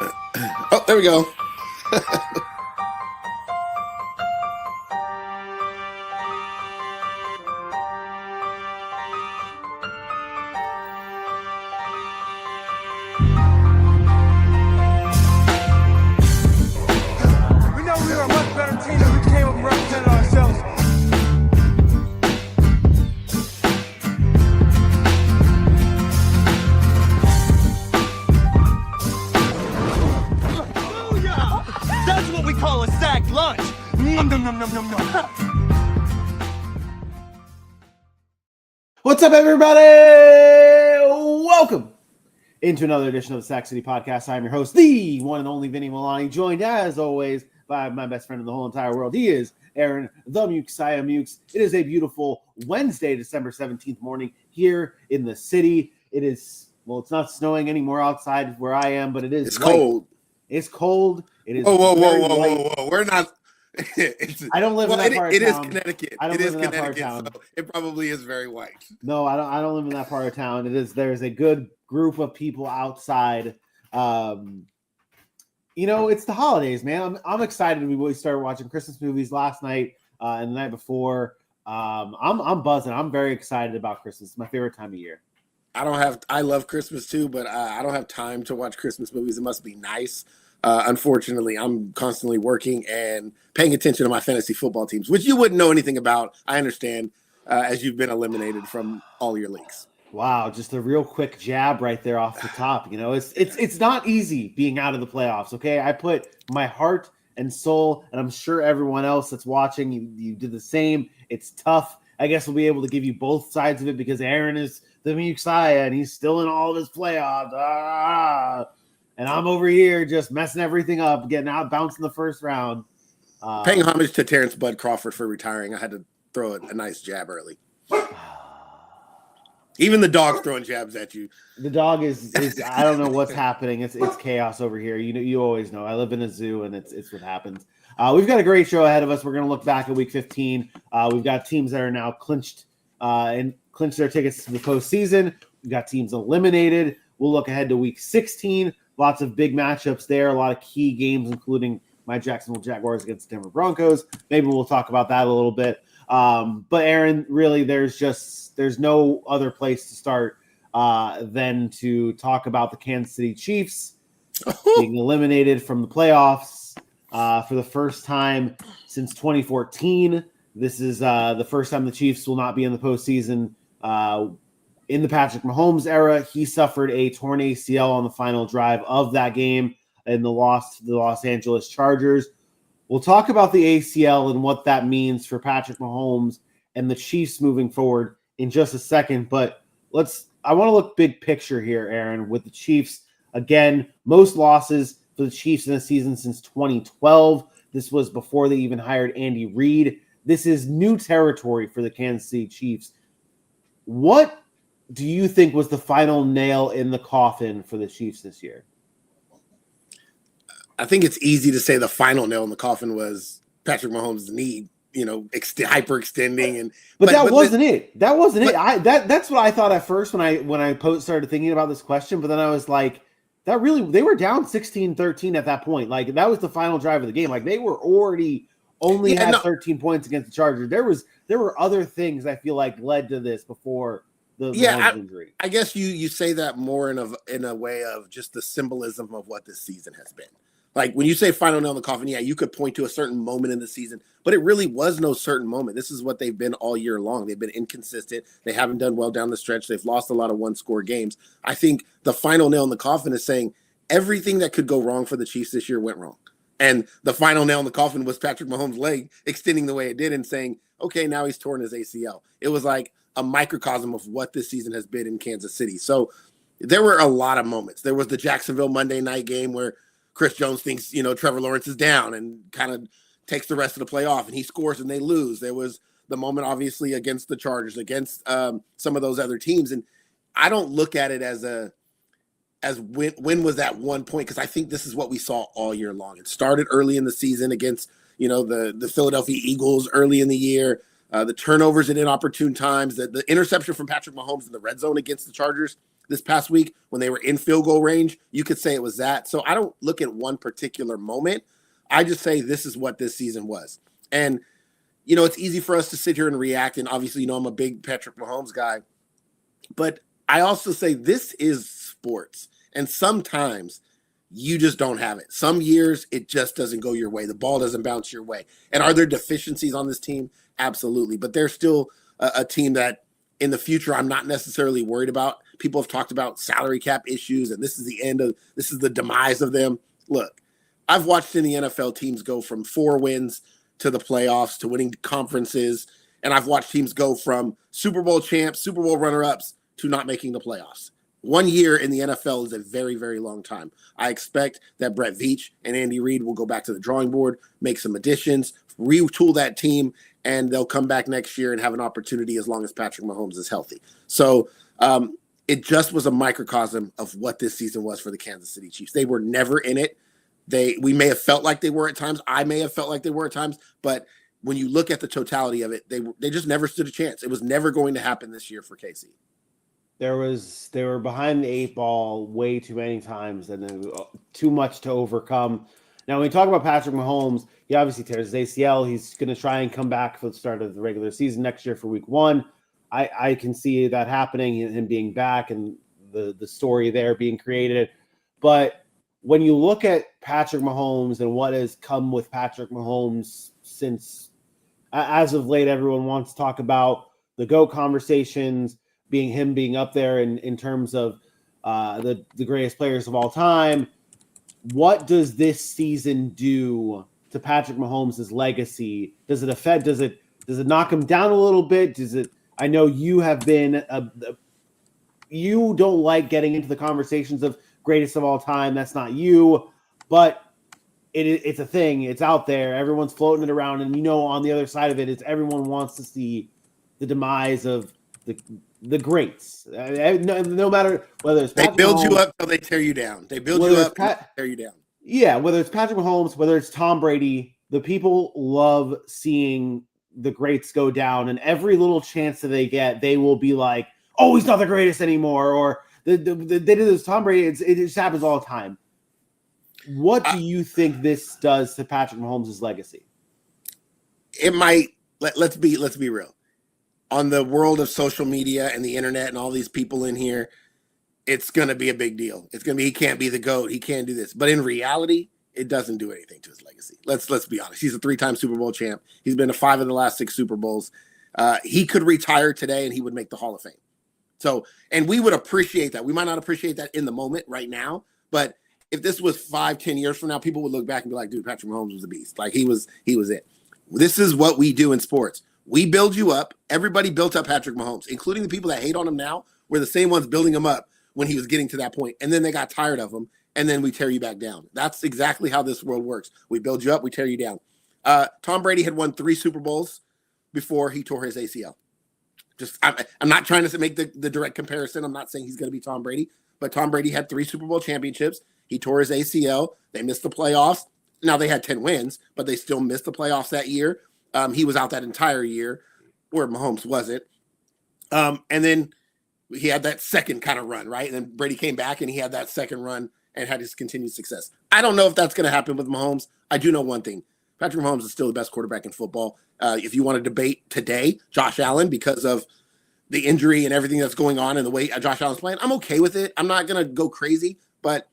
Oh, there we go. We know we were a much better team and we came up and represented ourselves. That's what we call a sack lunch. Nom, nom, nom, nom, nom, nom. What's up, everybody? Welcome into another edition of the Sack City Podcast. I'm your host, the one and only Vinny Milani, joined as always by my best friend in the whole entire world. He is Aaron, the Mukesiah Mukes. It is a beautiful Wednesday, December 17th morning here in the city. It is, well, it's not snowing anymore outside where I am, but it is It's white. cold. It's cold. It is Whoa. We're not. I don't live in that part of It is town. Connecticut. I don't It live is in that part of Connecticut, town. so it probably is very white. No, I don't live in that part of town. There's a good group of people outside. It's the holidays, man. I'm excited. We started watching Christmas movies last night and the night before. I'm buzzing. I'm very excited about Christmas. It's my favorite time of year. I love Christmas too, but I don't have time to watch Christmas movies. It must be nice. Unfortunately, I'm constantly working and paying attention to my fantasy football teams, which you wouldn't know anything about. I understand, as you've been eliminated from all your leagues. Wow, just a real quick jab right there off the top. It's not easy being out of the playoffs. Okay, I put my heart and soul, and I'm sure everyone else that's watching, you did the same. It's tough. I guess we'll be able to give you both sides of it because Aaron is the Mukesiah and he's still in all of his playoffs. And I'm over here just messing everything up, getting out, bouncing the first round. Paying homage to Terrence Bud Crawford for retiring. I had to throw a nice jab early. Even the dog's throwing jabs at you. The dog is I don't know what's happening. It's chaos over here. You always know. I live in a zoo, and it's what happens. We've got a great show ahead of us. We're going to look back at Week 15. We've got teams that are now clinched and clinched their tickets to the postseason. We've got teams eliminated. We'll look ahead to Week 16. Lots of big matchups there. A lot of key games, including my Jacksonville Jaguars against the Denver Broncos. Maybe we'll talk about that a little bit. But Aaron, really, there's no other place to start than to talk about the Kansas City Chiefs being eliminated from the playoffs for the first time since 2014. This is the first time the Chiefs will not be in the postseason in the Patrick Mahomes era. He suffered a torn ACL on the final drive of that game in the loss to the Los Angeles Chargers. We'll talk about the ACL and what that means for Patrick Mahomes and the Chiefs moving forward in just a second. But I want to look big picture here, Aaron, with the Chiefs. Again, most losses for the Chiefs in a season since 2012. This was before they even hired Andy Reid. This is new territory for the Kansas City Chiefs. What do you think was the final nail in the coffin for the Chiefs this year? I think it's easy to say the final nail in the coffin was Patrick Mahomes' knee, hyperextending, but that wasn't it. That wasn't it. That's what I thought at first when I started thinking about this question. But then I was like, they were down 16-13 at that point. Like, that was the final drive of the game. Like, they were already had 13 points against the Chargers. There were other things I feel like led to this before the injury. I guess you say that more in a way of just the symbolism of what this season has been. Like, when you say final nail in the coffin, yeah, you could point to a certain moment in the season, but it really was no certain moment. This is what they've been all year long. They've been inconsistent. They haven't done well down the stretch. They've lost a lot of one-score games. I think the final nail in the coffin is saying everything that could go wrong for the Chiefs this year went wrong. And the final nail in the coffin was Patrick Mahomes' leg extending the way it did and saying, okay, now he's torn his ACL. It was like a microcosm of what this season has been in Kansas City. So there were a lot of moments. There was the Jacksonville Monday night game where Chris Jones thinks, Trevor Lawrence is down and kind of takes the rest of the play off, and he scores and they lose. There was the moment, obviously, against the Chargers, against some of those other teams. And I don't look at it as when was that one point, because I think this is what we saw all year long. It started early in the season against, the Philadelphia Eagles early in the year, the turnovers at inopportune times, the interception from Patrick Mahomes in the red zone against the Chargers. this past week when they were in field goal range, you could say it was that. So I don't look at one particular moment. I just say this is what this season was. And, it's easy for us to sit here and react. And obviously, I'm a big Patrick Mahomes guy. But I also say this is sports. And sometimes you just don't have it. Some years it just doesn't go your way. The ball doesn't bounce your way. And are there deficiencies on this team? Absolutely. But they're still a team that in the future I'm not necessarily worried about. People have talked about salary cap issues, and this is the demise of them. Look, I've watched in the NFL teams go from 4 wins to the playoffs to winning conferences, and I've watched teams go from Super Bowl champs, Super Bowl runner-ups to not making the playoffs. 1 year in the NFL is a very, very long time. I expect that Brett Veach and Andy Reid will go back to the drawing board, make some additions, retool that team, and they'll come back next year and have an opportunity as long as Patrick Mahomes is healthy. So it just was a microcosm of what this season was for the Kansas City Chiefs. They were never in it. We may have felt like they were at times. I may have felt like they were at times. But when you look at the totality of it, they just never stood a chance. It was never going to happen this year for KC. They were behind the 8 ball way too many times, and too much to overcome. Now, when we talk about Patrick Mahomes, he obviously tears his ACL. He's going to try and come back for the start of the regular season next year for week 1. I can see that happening, him being back and the story there being created. But when you look at Patrick Mahomes and what has come with Patrick Mahomes since, as of late, everyone wants to talk about the GOAT conversations, being up there in terms of the greatest players of all time. What does this season do to Patrick Mahomes' legacy? Does it affect? Does it knock him down a little bit? I know you have been you don't like getting into the conversations of greatest of all time. That's not you, but it's a thing. It's out there. Everyone's floating it around, and on the other side of it is everyone wants to see the demise of the greats. No matter whether it's Patrick they build Mahomes, you up till they tear you down. They build you up till they tear you down. Yeah, whether it's Patrick Mahomes, whether it's Tom Brady, the people love seeing the greats go down, and every little chance that they get, they will be like, "Oh, he's not the greatest anymore," or they did this Tom Brady. It just happens all the time. What do you think this does to Patrick Mahomes' legacy? It might. Let's be real. On the world of social media and the internet and all these people in here, it's going to be a big deal. It's going to be, he can't be the GOAT. He can't do this. But in reality, it doesn't do anything to his legacy. Let's be honest. He's a 3-time Super Bowl champ. He's been to 5 of the last 6 Super Bowls. He could retire today and he would make the Hall of Fame. So, and we would appreciate that. We might not appreciate that in the moment right now, but if this was 5-10 years from now, people would look back and be like, dude, Patrick Mahomes was a beast. Like he was it. This is what we do in sports. We build you up. Everybody built up Patrick Mahomes, including the people that hate on him now, were the same ones building him up when he was getting to that point. And then they got tired of him, and then we tear you back down. That's exactly how this world works. We build you up, we tear you down. Tom Brady had won 3 Super Bowls before he tore his ACL. I'm not trying to make the direct comparison. I'm not saying he's going to be Tom Brady, but Tom Brady had 3 Super Bowl championships. He tore his ACL. They missed the playoffs. Now they had 10 wins, but they still missed the playoffs that year. He was out that entire year where Mahomes wasn't. And then he had that second kind of run, right? And then Brady came back and he had that second run and had his continued success. I don't know if that's going to happen with Mahomes. I do know one thing. Patrick Mahomes is still the best quarterback in football. If you want to debate today, Josh Allen, because of the injury and everything that's going on and the way Josh Allen's playing, I'm okay with it. I'm not going to go crazy, but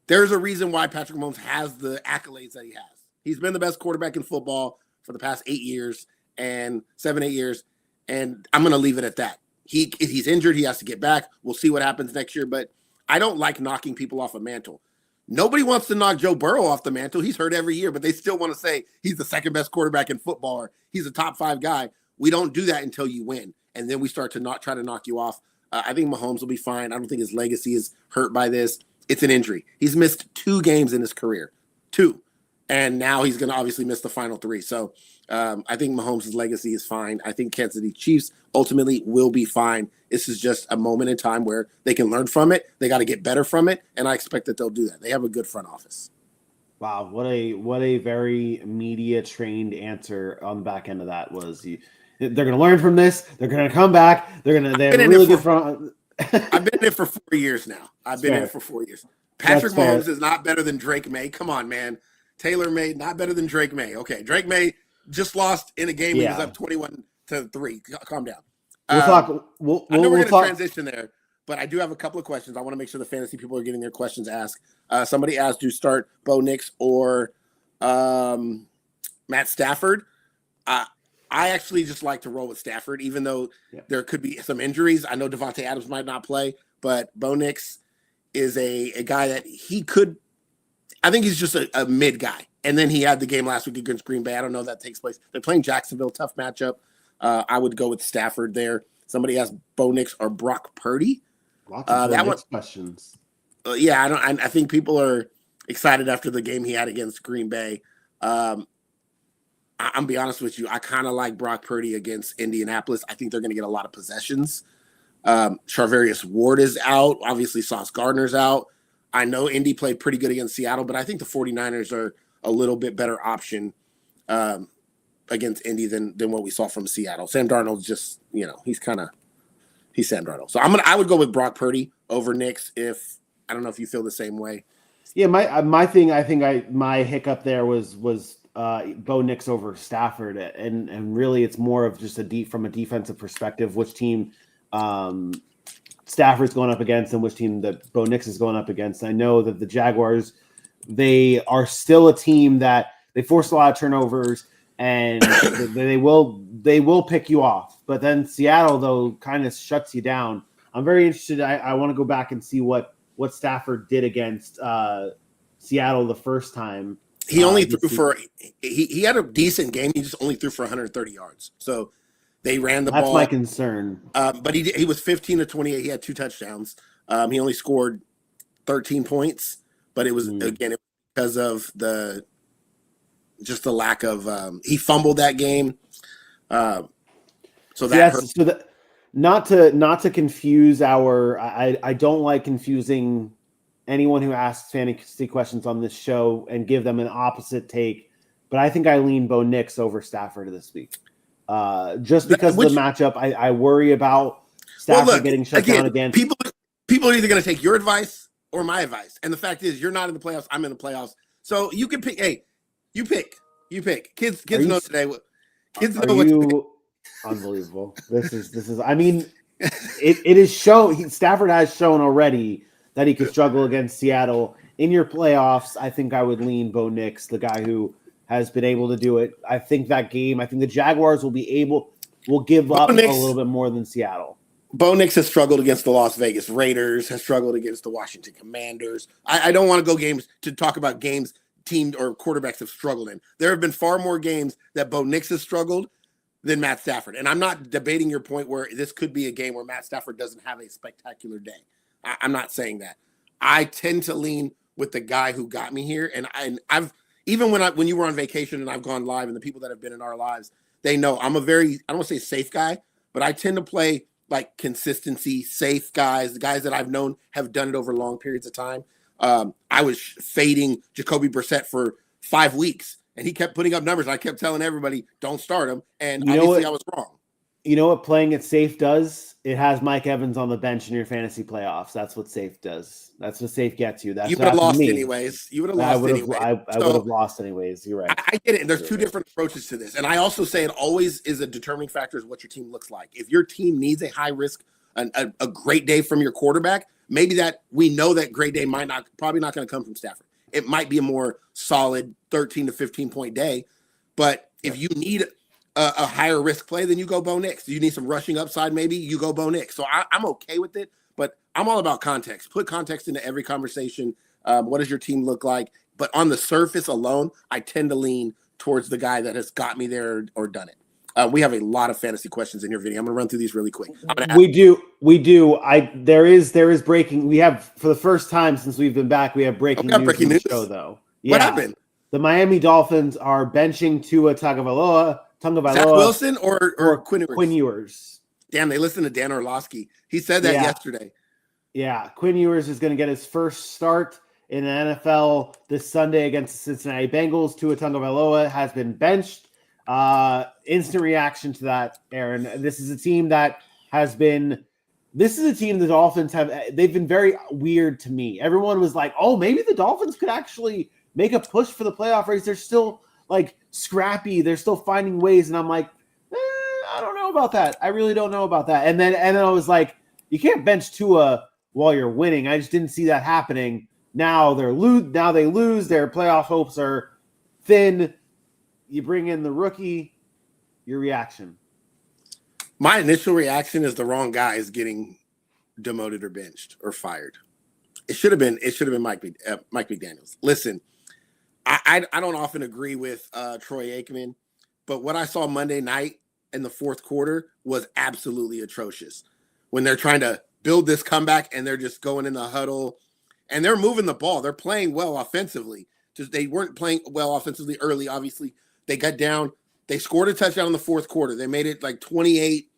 there's a reason why Patrick Mahomes has the accolades that he has. He's been the best quarterback in football for the past 8 years and 7-8 years. And I'm going to leave it at that. If he's injured, he has to get back. We'll see what happens next year. But I don't like knocking people off a mantle. Nobody wants to knock Joe Burrow off the mantle. He's hurt every year, but they still want to say he's the second best quarterback in football or he's a top 5 guy. We don't do that until you win. And then we start to not try to knock you off. I think Mahomes will be fine. I don't think his legacy is hurt by this. It's an injury. He's missed 2 games in his career. 2. And now he's going to obviously miss the final 3. So I think Mahomes' legacy is fine. I think Kansas City Chiefs ultimately will be fine. This is just a moment in time where they can learn from it. They got to get better from it. And I expect that they'll do that. They have a good front office. Wow. What a very media trained answer on the back end of that was. They're going to learn from this. They're going to come back. They have a really good front. I've been in it for 4 years now. I've been in it for 4 years. Patrick Mahomes is not better than Drake May. Come on, man. Taylor May, not better than Drake May. Okay, Drake May just lost in a game. He was up 21-3. Calm down. We'll talk. I know we're going to transition there, but I do have a couple of questions. I want to make sure the fantasy people are getting their questions asked. Somebody asked, do you start Bo Nix or Matt Stafford? I actually just like to roll with Stafford, even though there could be some injuries. I know Devontae Adams might not play, but Bo Nix is a guy that he could – I think he's just a mid guy. And then he had the game last week against Green Bay. I don't know if that takes place. They're playing Jacksonville, tough matchup. I would go with Stafford there. Somebody asked Bo Nix or Brock Purdy. Lots of questions. I think people are excited after the game he had against Green Bay. I'm be honest with you. I kind of like Brock Purdy against Indianapolis. I think they're going to get a lot of possessions. Charvarius Ward is out. Obviously, Sauce Gardner's out. I know Indy played pretty good against Seattle, but I think the 49ers are a little bit better option against Indy than what we saw from Seattle. Sam Darnold's just, he's Sam Darnold. So I would go with Brock Purdy over Nix. I don't know if you feel the same way. Yeah, my thing. I think my hiccup there was Bo Nix over Stafford, and really it's more of just from a defensive perspective, which team Stafford's going up against and which team that Bo Nix is going up against. I know that the Jaguars, they are still a team that they force a lot of turnovers and they will pick you off. But then Seattle though kind of shuts you down. I'm very interested. I want to go back and see what Stafford did against Seattle the first time. He only threw for he had a decent game. He just only threw for 130 yards. So they ran the ball. That's my concern. But he was 15 to 28. He had 2 touchdowns. He only scored 13 points, but it was again because of the lack of he fumbled that game. So that hurt. So that not to confuse I don't like confusing anyone who asks fantasy questions on this show and give them an opposite take, but I think I lean Bo Nix over Stafford this week. Just because of the matchup, I worry about Stafford getting shut down again. People are either going to take your advice or my advice, and the fact is, you're not in the playoffs. I'm in the playoffs, so you can pick. Hey, you pick. Kids know today. Kids know what to pick. Unbelievable. This is. I mean, it is shown. Stafford has shown already that he could struggle against Seattle in your playoffs. I think I would lean Bo Nix, the guy who has been able to do it. I think the Jaguars will give up a little bit more than Seattle. Bo Nix has struggled against the Las Vegas Raiders, has struggled against the Washington Commanders. I don't want to go games to talk about games team or quarterbacks have struggled in. There have been far more games that Bo Nix has struggled than Matt Stafford. And I'm not debating your point where this could be a game where Matt Stafford doesn't have a spectacular day. I'm not saying that. I tend to lean with the guy who got me here. And I've even when you were on vacation and I've gone live and the people that have been in our lives, they know I'm a very, I don't want to say safe guy, but I tend to play like consistency, safe guys, the guys that I've known have done it over long periods of time. I was fading Jacoby Brissett for 5 weeks and he kept putting up numbers. I kept telling everybody, don't start him. And obviously I was wrong. You know what playing it safe does? It has Mike Evans on the bench in your fantasy playoffs. That's what safe does. That's what safe gets you. You would have lost anyways. I would have lost anyways. You're right. I get it. And there's two different approaches to this. And I also say it always is a determining factor is what your team looks like. If your team needs a high risk, a great day from your quarterback, maybe that we know that great day probably not going to come from Stafford. It might be a more solid 13 to 15 point day. But if you need a higher risk play, then you go Bo Nix. You need some rushing upside, maybe you go Bo Nix. So I'm okay with it, but I'm all about context. Put context into every conversation. What does your team look like? But on the surface alone, I tend to lean towards the guy that has got me there or done it. We have a lot of fantasy questions in your video. I'm going to run through these really quick. We do. There is breaking. We have, for the first time since we've been back, we have breaking news in the show, though. Yeah. What happened? The Miami Dolphins are benching Tua Tagovailoa. Zach Wilson or Quinn Ewers. Damn, they listened to Dan Orlovsky. He said that yesterday. Yeah, Quinn Ewers is going to get his first start in the NFL this Sunday against the Cincinnati Bengals. Tua Tagovailoa has been benched. Instant reaction to that, Aaron. This is a team that has been This is a team the Dolphins they've been very weird to me. Everyone was like, oh, maybe the Dolphins could actually make a push for the playoff race. They're still like scrappy. They're still finding ways. And I'm like, I don't know about that. I really don't know about that. And then I was like, you can't bench Tua while you're winning. I just didn't see that happening. Now they lose. Their playoff hopes are thin. You bring in the rookie. Your reaction? My initial reaction is the wrong guy is getting demoted or benched or fired. It should have been Mike McDaniels. Listen, I don't often agree with Troy Aikman, but what I saw Monday night in the fourth quarter was absolutely atrocious. When they're trying to build this comeback and they're just going in the huddle and they're moving the ball. They're playing well offensively. Just they weren't playing well offensively early, obviously. They got down. They scored a touchdown in the fourth quarter. They made it like 28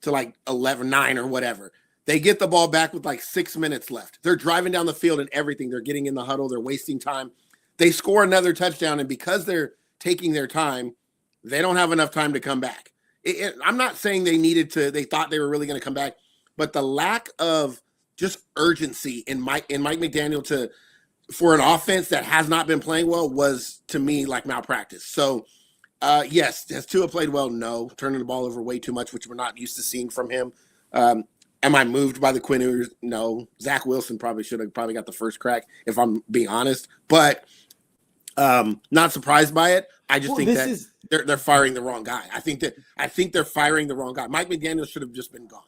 to like 11-9 or whatever. They get the ball back with like 6 minutes left. They're driving down the field and everything. They're getting in the huddle. They're wasting time. They score another touchdown, and because they're taking their time, they don't have enough time to come back. I'm not saying they thought they were really going to come back, but the lack of just urgency in Mike McDaniel for an offense that has not been playing well was, to me, like malpractice. So, yes, has Tua played well? No. Turning the ball over way too much, which we're not used to seeing from him. Am I moved by the Quinn Ewers? No. Zach Wilson probably should have got the first crack, if I'm being honest. But not surprised by it. I just think that they're firing the wrong guy. I think they're firing the wrong guy. Mike McDaniel should have just been gone.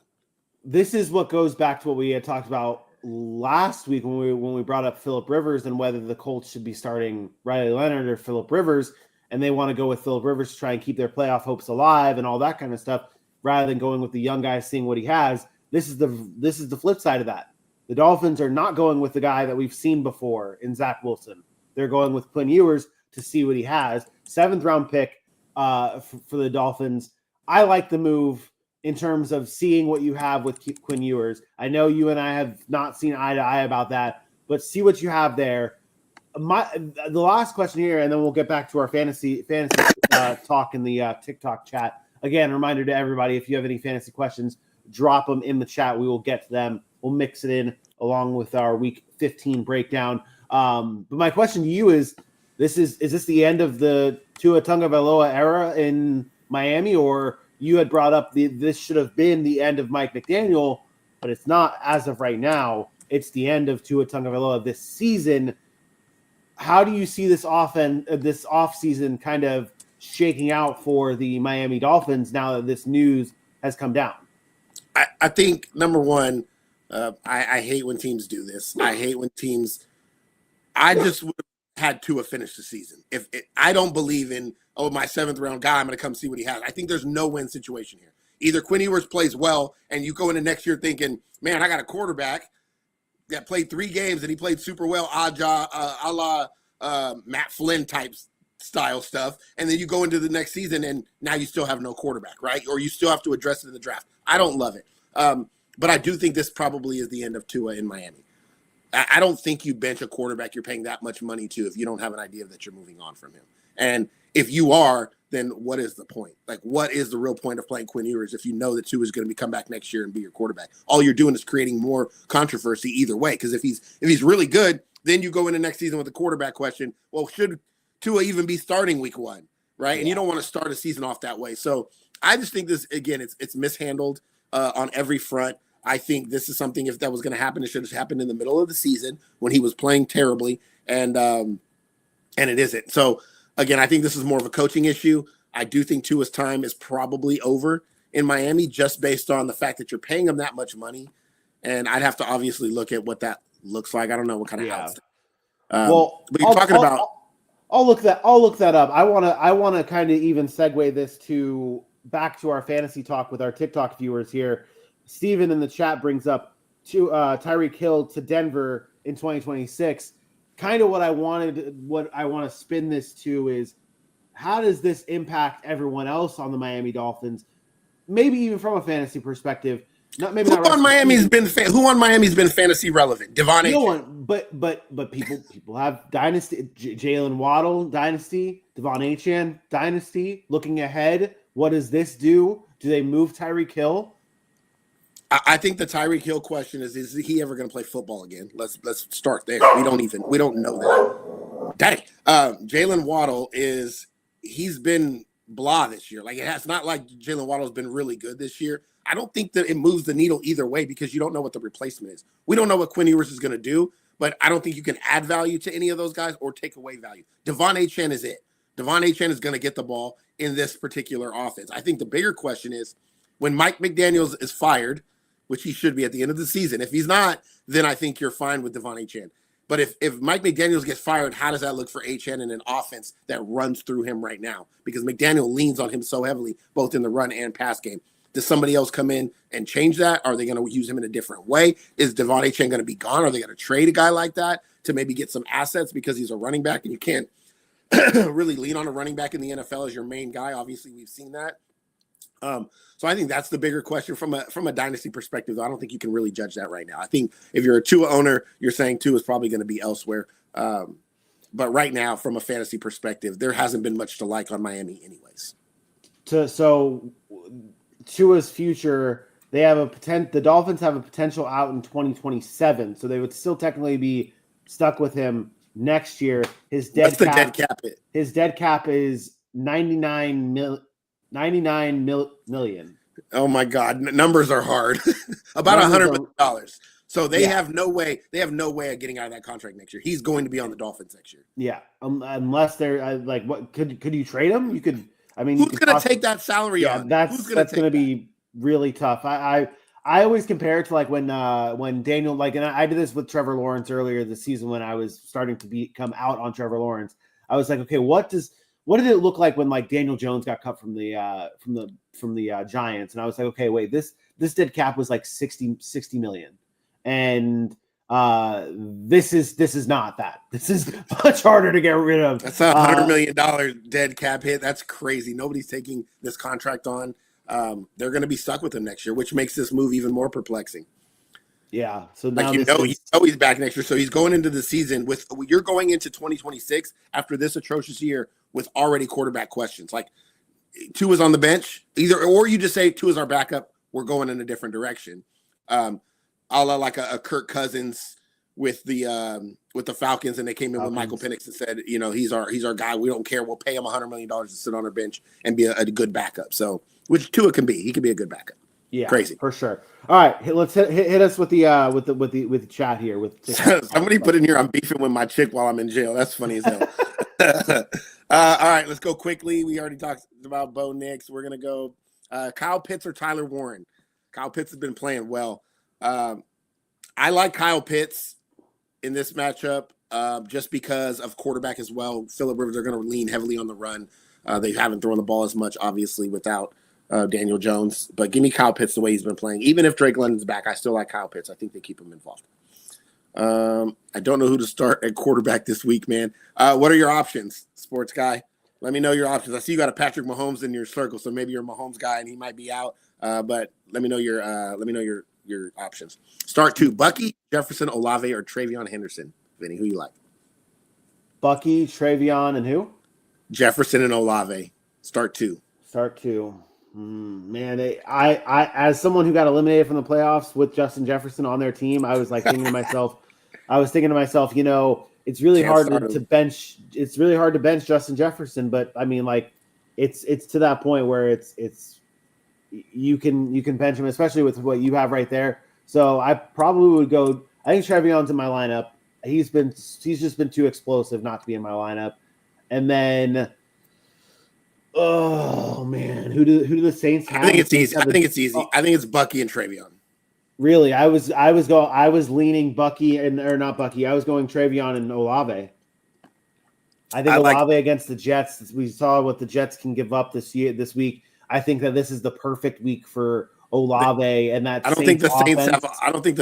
This is what goes back to what we had talked about last week when we brought up Phillip Rivers and whether the Colts should be starting Riley Leonard or Phillip Rivers, and they want to go with Phillip Rivers to try and keep their playoff hopes alive and all that kind of stuff, rather than going with the young guy, seeing what he has. This is the flip side of that. The Dolphins are not going with the guy that we've seen before in Zach Wilson. They're going with Quinn Ewers to see what he has. 7th round pick for the Dolphins. I like the move in terms of seeing what you have with Quinn Ewers. I know you and I have not seen eye to eye about that, but see what you have there. The last question here, and then we'll get back to our fantasy talk in the TikTok chat. Again, reminder to everybody, if you have any fantasy questions, drop them in the chat. We will get to them. We'll mix it in along with our Week 15 breakdown. But my question to you is this the end of the Tua Tagovailoa era in Miami, or you had brought up this should have been the end of Mike McDaniel, but it's not as of right now. It's the end of Tua Tagovailoa this season. How do you see this offseason kind of shaking out for the Miami Dolphins now that this news has come down? I think, number one, I hate when teams do this. I hate when teams – I just would have had Tua finish the season. I don't believe in, my 7th round guy, I'm going to come see what he has. I think there's no win situation here. Either Quinn Ewers plays well and you go into next year thinking, man, I got a quarterback that played 3 games and he played super well, a la Matt Flynn type style stuff. And then you go into the next season and now you still have no quarterback, right? Or you still have to address it in the draft. I don't love it. But I do think this probably is the end of Tua in Miami. I don't think you bench a quarterback you're paying that much money to if you don't have an idea that you're moving on from him. And if you are, then what is the point? Like, what is the real point of playing Quinn Ewers if you know that Tua is going to come back next year and be your quarterback? All you're doing is creating more controversy either way. Because if he's really good, then you go into next season with the quarterback question. Well, should Tua even be starting week 1, right? Yeah. And you don't want to start a season off that way. So I just think this, again, it's mishandled on every front. I think this is something, if that was going to happen, it should have happened in the middle of the season when he was playing terribly, and it isn't. So, again, I think this is more of a coaching issue. I do think Tua's time is probably over in Miami just based on the fact that you're paying him that much money, and I'd have to obviously look at what that looks like. I don't know what kind of house. But you're talking about. I'll look that up. I want to kind of even segue this back to our fantasy talk with our TikTok viewers here. Steven in the chat brings up Tyreek Hill to Denver in 2026. Kind of what I want to spin this to is, how does this impact everyone else on the Miami Dolphins? Maybe even from a fantasy perspective. Who on Miami's been fantasy relevant? Devon Achane. No one, but people have dynasty. Jalen Waddle dynasty. Devon Achane dynasty. Looking ahead, what does this do? Do they move Tyreek Hill? I think the Tyreek Hill question is he ever going to play football again? Let's start there. We don't know that. Dang. Jalen Waddle he's been blah this year. Like it's not like Jalen Waddle's been really good this year. I don't think that it moves the needle either way because you don't know what the replacement is. We don't know what Quinn Ewers is going to do, but I don't think you can add value to any of those guys or take away value. Devon Achane is it. Devon Achane is going to get the ball in this particular offense. I think the bigger question is when Mike McDaniels is fired, which he should be at the end of the season. If he's not, then I think you're fine with Devon Achane. But if Mike McDaniels gets fired, how does that look for Achane in an offense that runs through him right now? Because McDaniel leans on him so heavily, both in the run and pass game. Does somebody else come in and change that? Are they going to use him in a different way? Is Devon Achane going to be gone? Are they going to trade a guy like that to maybe get some assets because he's a running back and you can't really lean on a running back in the NFL as your main guy? Obviously, we've seen that. So I think that's the bigger question from a dynasty perspective. Though I don't think you can really judge that right now. I think if you're a Tua owner, you're saying Tua is probably going to be elsewhere. But right now, from a fantasy perspective, there hasn't been much to like on Miami anyways. So Tua's future, the Dolphins have a potential out in 2027, so they would still technically be stuck with him next year. His dead cap is 99 million. Oh my God, numbers are hard. About $100 million. So they have no way. They have no way of getting out of that contract next year. He's going to be on the Dolphins next year. Yeah, unless they're like, what could you trade him? You could. I mean, who's going to take that salary on? That's going to be really tough. I always compare it to like when Daniel, like, and I did this with Trevor Lawrence earlier this season when I was starting to come out on Trevor Lawrence. I was like, okay, what did it look like when like Daniel Jones got cut from the Giants? And I was like, okay, wait, this dead cap was like 60 million, and this is not that. This is much harder to get rid of. That's a $100 million dead cap hit. That's crazy. Nobody's taking this contract on. They're going to be stuck with him next year, which makes this move even more perplexing. Yeah. So now he's back next year. So he's going into the season you're going into 2026 after this atrocious year with already quarterback questions. Like Tua's on the bench, or you just say Tua's our backup. We're going in a different direction. A la like a Kirk Cousins with the Falcons, and they came in with Michael Penix and said, he's our guy. We don't care. We'll pay him $100 million to sit on our bench and be a good backup. So, which Tua can be. He can be a good backup. Yeah, crazy for sure. All right, let's hit us with the chat here. With somebody put in here, I'm beefing with my chick while I'm in jail. That's funny as hell. All right, let's go quickly. We already talked about Bo Nix. We're gonna go Kyle Pitts or Tyler Warren. Kyle Pitts has been playing well. I like Kyle Pitts in this matchup just because of quarterback as well. Phillip Rivers are going to lean heavily on the run. They haven't thrown the ball as much, obviously, without Daniel Jones. But give me Kyle Pitts the way he's been playing. Even if Drake London's back, I still like Kyle Pitts. I think they keep him involved. I don't know who to start at quarterback this week, man. What are your options, sports guy? Let me know your options. I see you got a Patrick Mahomes in your circle, so maybe you're a Mahomes guy and he might be out. But let me know your options. Start two: Bucky, Jefferson, Olave, or Travion Henderson. Vinny, who you like? Bucky, Travion, and who? Jefferson and Olave. Start two. Man, I as someone who got eliminated from the playoffs with Justin Jefferson on their team, I was like thinking to myself, it's really hard to bench. It's really hard to bench Justin Jefferson, but I mean, like, it's to that point where it's you can bench him, especially with what you have right there. So I probably would go. I think Trevion's in my lineup. He's just been too explosive not to be in my lineup. And then, oh man, who do the Saints have? I think it's easy. I think it's Bucky and Travion. Really, I was leaning Bucky or not Bucky. I was going Travion and Olave. I think Olave against the Jets. We saw what the Jets can give up this week. I think that this is the perfect week for Olave and that. I don't think the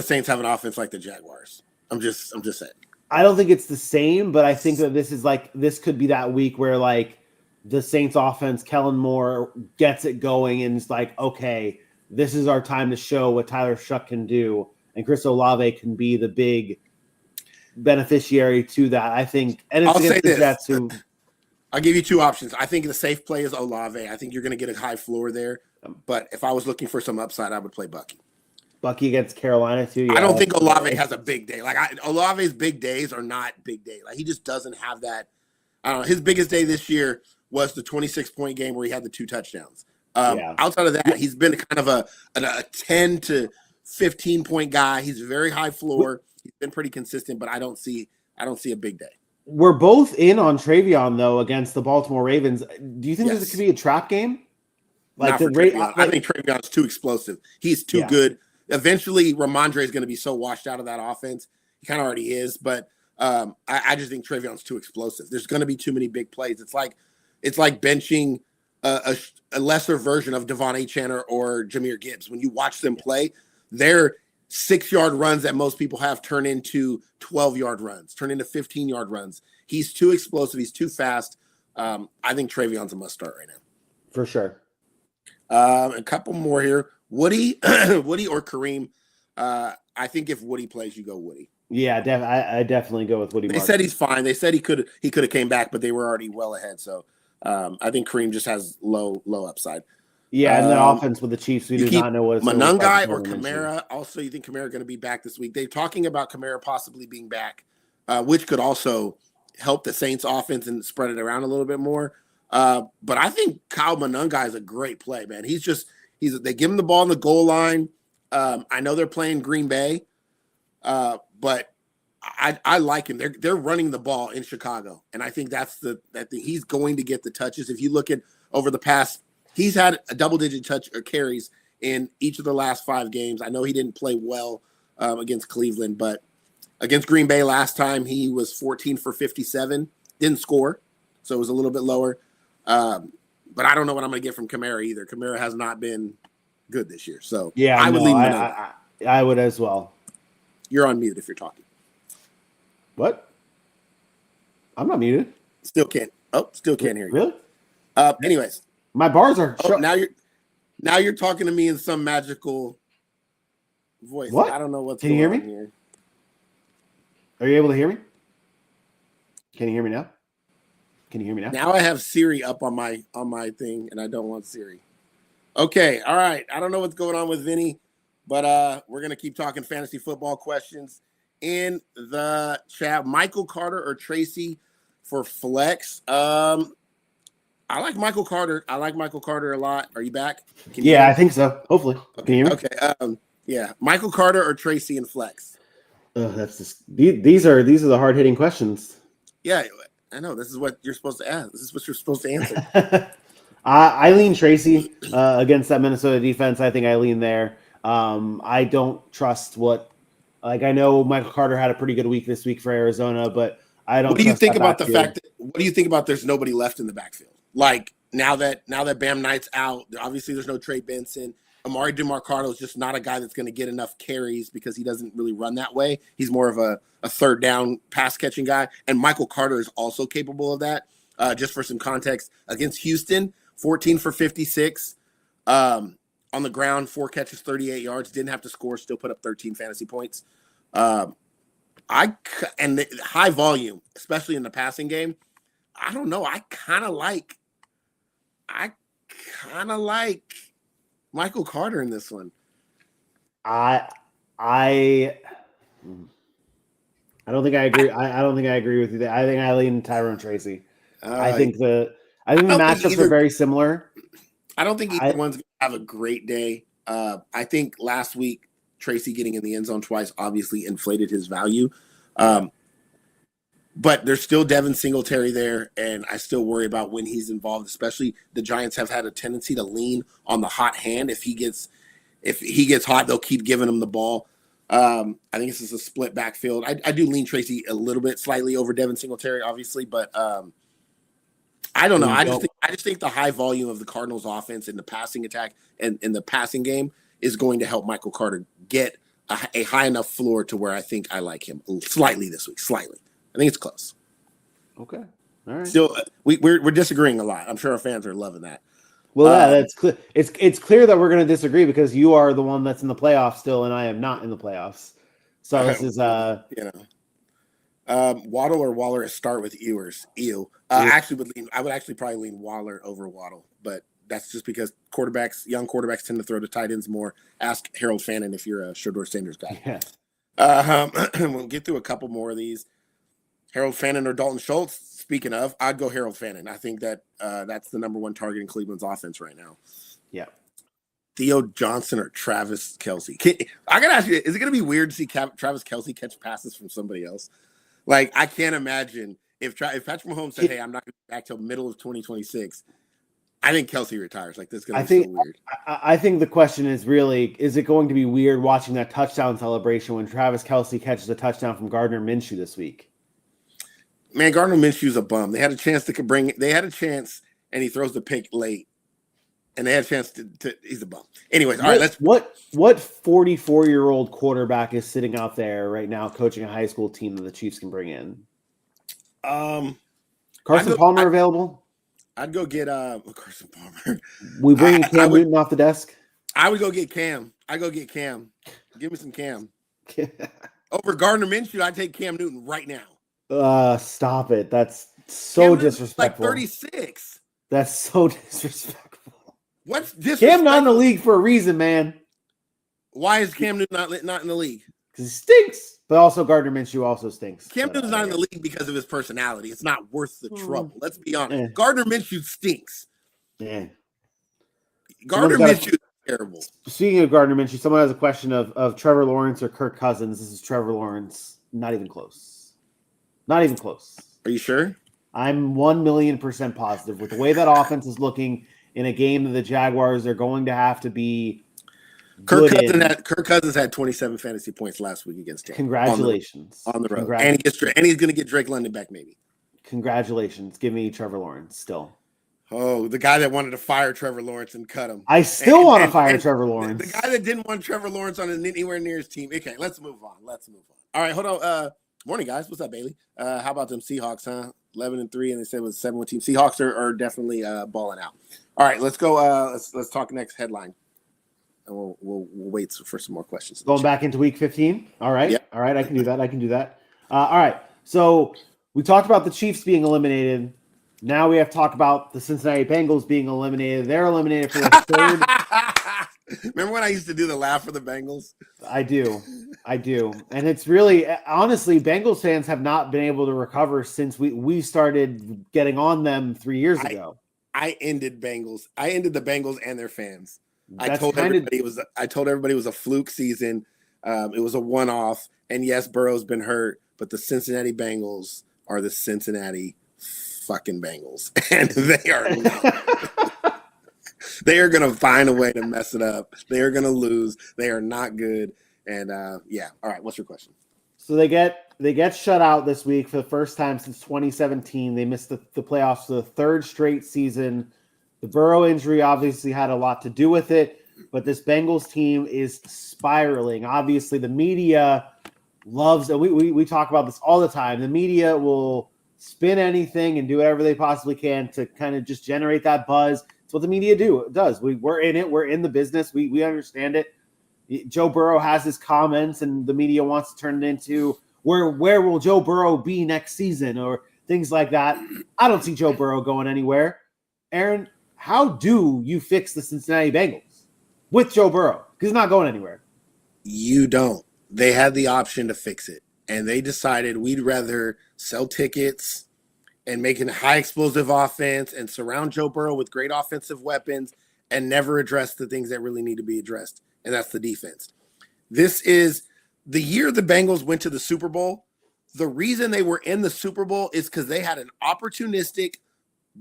Saints have an offense like the Jaguars. I'm just saying. I don't think it's the same, but I think that this could be that week where like the Saints offense, Kellen Moore gets it going and it's like, okay, this is our time to show what Tyler Shuck can do, and Chris Olave can be the big beneficiary to that. I think, and it's against the Jets who. I'll give you two options. I think the safe play is Olave. I think you're going to get a high floor there. But if I was looking for some upside, I would play Bucky. Bucky against Carolina too. Yeah, I don't think Olave has a big day. Like Olave's big days are not big days. Like he just doesn't have that. I don't know. His biggest day this year was the 26-point game where he had the 2 touchdowns. Outside of that, he's been kind of a 10 to 15-point guy. He's very high floor. He's been pretty consistent, but I don't see a big day. We're both in on Travion though against the Baltimore Ravens. Do you think this could be a trap game? Like I think Travion's too explosive. He's too good. Eventually, Ramondre is going to be so washed out of that offense. He kind of already is, but I just think Travion's too explosive. There's going to be too many big plays. It's like benching a lesser version of Devon Achane or Jahmyr Gibbs. When you watch them play, their 6-yard runs that most people have turn into 12-yard runs, turn into 15-yard runs. He's too explosive. He's too fast. I think Travion's a must start right now. For sure. A couple more here. Woody or Kareem. I think if Woody plays, you go Woody. Yeah, I definitely go with Woody. They said he's fine. They said he could have came back, but they were already well ahead. So I think Kareem just has low upside. Yeah, and the offense with the Chiefs, we do not know what it's Monangai or Kamara. Also, you think Kamara going to be back this week? They're talking about Kamara possibly being back, which could also help the Saints offense and spread it around a little bit more. But I think Kyle Monangai is a great play, man. They give him the ball on the goal line. I know they're playing Green Bay, but I like him. They're running the ball in Chicago, and I think that he's going to get the touches. If you look at over the past, he's had a double-digit touch or carries in each of the last 5 games. I know he didn't play well against Cleveland, but against Green Bay last time he was 14 for 57, didn't score, so it was a little bit lower. But I don't know what I'm going to get from Kamara either. Kamara has not been good this year. So yeah, I would lean I would as well. You're on mute if you're talking. What? I'm not muted. Still can't hear you. Really? Anyways. My bars are now you're talking to me in some magical voice. What? I don't know what's Can you hear me? Here. Are you able to hear me? Can you hear me now? Can you hear me now? Now I have Siri up on my thing, and I don't want Siri. Okay, all right. I don't know what's going on with Vinny, but we're gonna keep talking fantasy football questions in the chat. Michael Carter or Tracy for flex. I like Michael Carter. I like Michael Carter a lot. Are you back? I think so. Hopefully. Okay. Can you hear me? Okay. Yeah. Michael Carter or Tracy in flex. That's just these are the hard hitting questions. Yeah. I know. This is what you're supposed to ask. This is what you're supposed to answer. I lean Tracy against that Minnesota defense. I think I lean there. I don't trust I know Michael Carter had a pretty good week this week for Arizona, but I don't. What do you think about the fact what do you think about there's nobody left in the backfield? Like now that Bam Knight's out, obviously there's no Trey Benson. Amari DeMarcado is just not a guy that's going to get enough carries because he doesn't really run that way. He's more of a third down pass catching guy. And Michael Carter is also capable of that. Just for some context, against Houston, 14 for 56 on the ground, 4 catches, 38 yards, didn't have to score, still put up 13 fantasy points. And the high volume, especially in the passing game, I don't know. I kind of like Michael Carter in this one. I don't think I agree. I don't think I agree with you there. I think I lean Tyrone Tracy. I think the matchups are very similar. I don't think either one's going to have a great day. I think last week Tracy getting in the end zone twice obviously inflated his value. But there's still Devin Singletary there, and I still worry about when he's involved, especially the Giants have had a tendency to lean on the hot hand. If he gets hot, they'll keep giving him the ball. I think this is a split backfield. I do lean Tracy a little bit slightly over Devin Singletary, obviously, but I don't know. I just think the high volume of the Cardinals offense and the passing attack and the passing game is going to help Michael Carter get a high enough floor to where I think I like him slightly this week. Slightly. I think it's close. Okay. All right. Still, we're disagreeing a lot. I'm sure our fans are loving that. Well, that's clear. It's clear that we're going to disagree because you are the one that's in the playoffs still, and I am not in the playoffs. So this is Waddle or Waller. Start with Ewers. I would actually probably lean Waller over Waddle, but that's just because young quarterbacks tend to throw to tight ends more. Ask Harold Fannin if you're a Shedeur Sanders guy. Yeah. We'll get through a couple more of these. Harold Fannin or Dalton Schultz. Speaking of, I'd go Harold Fannin. I think that that's the number one target in Cleveland's offense right now. Yeah. Theo Johnson or Travis Kelce. I gotta ask you, is it gonna be weird to see Travis Kelce catch passes from somebody else? Like, I can't imagine if Patrick Mahomes said, "Hey, I'm not gonna be back till middle of 2026." I think Kelce retires. Like, this is gonna be so weird. I think the question is really, is it going to be weird watching that touchdown celebration when Travis Kelce catches a touchdown from Gardner Minshew this week? Man, Gardner Minshew's a bum. They had a chance and he throws the pick late. And they had a chance to he's a bum. Anyways, all right, what 44-year-old quarterback is sitting out there right now coaching a high school team that the Chiefs can bring in? Carson Palmer available? I'd go get Carson Palmer. We bring Cam Newton off the desk? I would go get Cam. Give me some Cam. Over Gardner Minshew, I'd take Cam Newton right now. Stop it. That's so disrespectful. Like 36. That's so disrespectful. What's disrespectful? Cam not in the league for a reason, man. Why is Cam Newton not in the league? Because he stinks. But also Gardner Minshew also stinks. Cam Newton's not in the league because of his personality. It's not worth the trouble. Let's be honest. Gardner Minshew stinks. Yeah. Gardner Minshew is terrible. Speaking of Gardner Minshew, someone has a question of Trevor Lawrence or Kirk Cousins. This is Trevor Lawrence. Not even close. Not even close. Are you sure? I'm 1,000,000% positive. With the way that offense is looking in a game that the Jaguars are going to have to be Kirk Cousins had 27 fantasy points last week against Tampa. Congratulations. On the road. And he's going to get Drake London back maybe. Congratulations. Give me Trevor Lawrence still. Oh, the guy that wanted to fire Trevor Lawrence and cut him. I still want to fire Trevor Lawrence. The guy that didn't want Trevor Lawrence on anywhere near his team. Okay, let's move on. All right, hold on. Morning, guys. What's up, Bailey? How about them Seahawks, huh? 11-3, and they said it was a 7-1 team. Seahawks are definitely balling out. All right, let's go. Let's talk next headline, and we'll wait for some more questions. Going back into week 15. All right. Yep. All right, I can do that. All right. So we talked about the Chiefs being eliminated. Now we have to talk about the Cincinnati Bengals being eliminated. They're eliminated for the third. Remember when I used to do the laugh for the Bengals? I do. And it's really, honestly, Bengals fans have not been able to recover since we started getting on them 3 years ago. I ended the Bengals and their fans. I told everybody it was a fluke season. It was a one-off. And yes, Burrow's been hurt, but the Cincinnati Bengals are the Cincinnati fucking Bengals. And they are not. They are going to find a way to mess it up. They are going to lose. They are not good. And yeah. All right. What's your question? So they get shut out this week for the first time since 2017. They missed the playoffs for the third straight season. The Burrow injury obviously had a lot to do with it, but this Bengals team is spiraling. Obviously, the media loves, and we talk about this all the time. The media will spin anything and do whatever they possibly can to kind of just generate that buzz. It's what the media does. We're in it. We're in the business. We understand it. Joe Burrow has his comments, and the media wants to turn it into where will Joe Burrow be next season or things like that. I don't see Joe Burrow going anywhere. Aaron, how do you fix the Cincinnati Bengals with Joe Burrow? Because he's not going anywhere. You don't. They had the option to fix it, and they decided we'd rather sell tickets and make a high explosive offense and surround Joe Burrow with great offensive weapons and never address the things that really need to be addressed, and that's the defense. This is the year the Bengals went to the Super Bowl. The reason they were in the Super Bowl is because they had an opportunistic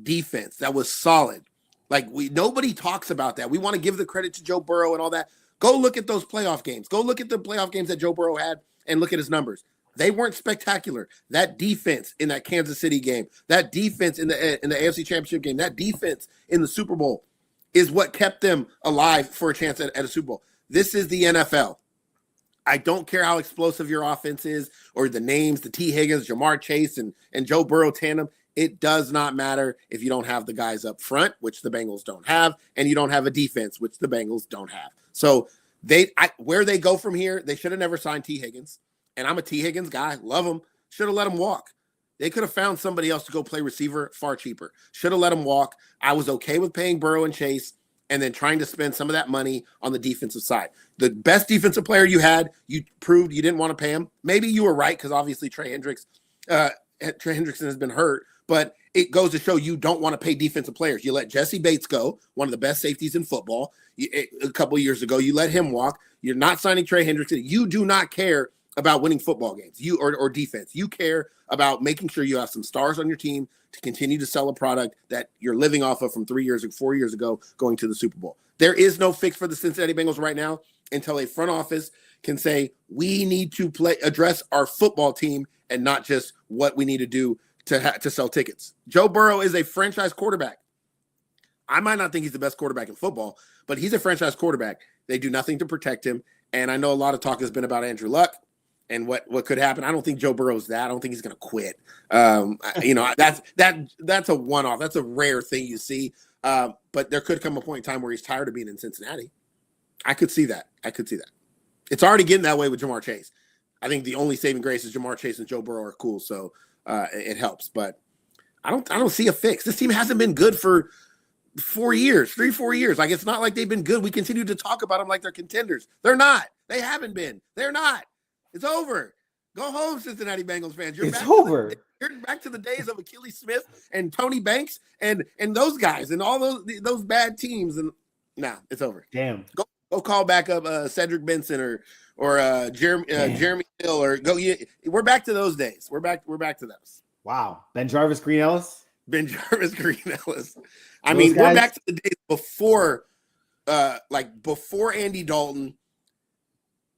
defense that was solid. Like, nobody talks about that. We want to give the credit to Joe Burrow and all that. Go look at those playoff games. Go look at the playoff games that Joe Burrow had and look at his numbers. They weren't spectacular. That defense in that Kansas City game, that defense in the AFC Championship game, that defense in the Super Bowl is what kept them alive for a chance at a Super Bowl. This is the NFL. I don't care how explosive your offense is or the names, the T. Higgins, Jamar Chase, and Joe Burrow tandem. It does not matter if you don't have the guys up front, which the Bengals don't have, and you don't have a defense, which the Bengals don't have. So where they go from here, they should have never signed T. Higgins. And I'm a T. Higgins guy. Love him. Should have let him walk. They could have found somebody else to go play receiver far cheaper. Should have let him walk. I was okay with paying Burrow and Chase and then trying to spend some of that money on the defensive side. The best defensive player you had, you proved you didn't want to pay him. Maybe you were right because obviously Trey Hendrickson has been hurt, but it goes to show you don't want to pay defensive players. You let Jesse Bates go, one of the best safeties in football. A couple of years ago, you let him walk. You're not signing Trey Hendrickson. You do not care about winning football games, or defense. You care about making sure you have some stars on your team to continue to sell a product that you're living off of from 3 years or 4 years ago going to the Super Bowl. There is no fix for the Cincinnati Bengals right now until a front office can say we need to address our football team and not just what we need to do to sell tickets. Joe Burrow is a franchise quarterback. I might not think he's the best quarterback in football, but he's a franchise quarterback. They do nothing to protect him. And I know a lot of talk has been about Andrew Luck and what could happen. I don't think Joe Burrow's that. I don't think he's going to quit. That's a one-off. That's a rare thing you see. But there could come a point in time where he's tired of being in Cincinnati. I could see that. It's already getting that way with Jamar Chase. I think the only saving grace is Jamar Chase and Joe Burrow are cool, so it helps. But I don't see a fix. This team hasn't been good for 4 years. Like, it's not like they've been good. We continue to talk about them like they're contenders. They're not. They haven't been. They're not. It's over. Go home, Cincinnati Bengals fans. You're back to the days of Achilles Smith and Tony Banks and those guys and all those bad teams. And now it's over. Damn. Go call back up Cedric Benson or Jeremy Hill or go. We're back to those days. We're back to those. Wow. Ben Jarvis, Green Ellis. I mean, we're back to the days before Andy Dalton,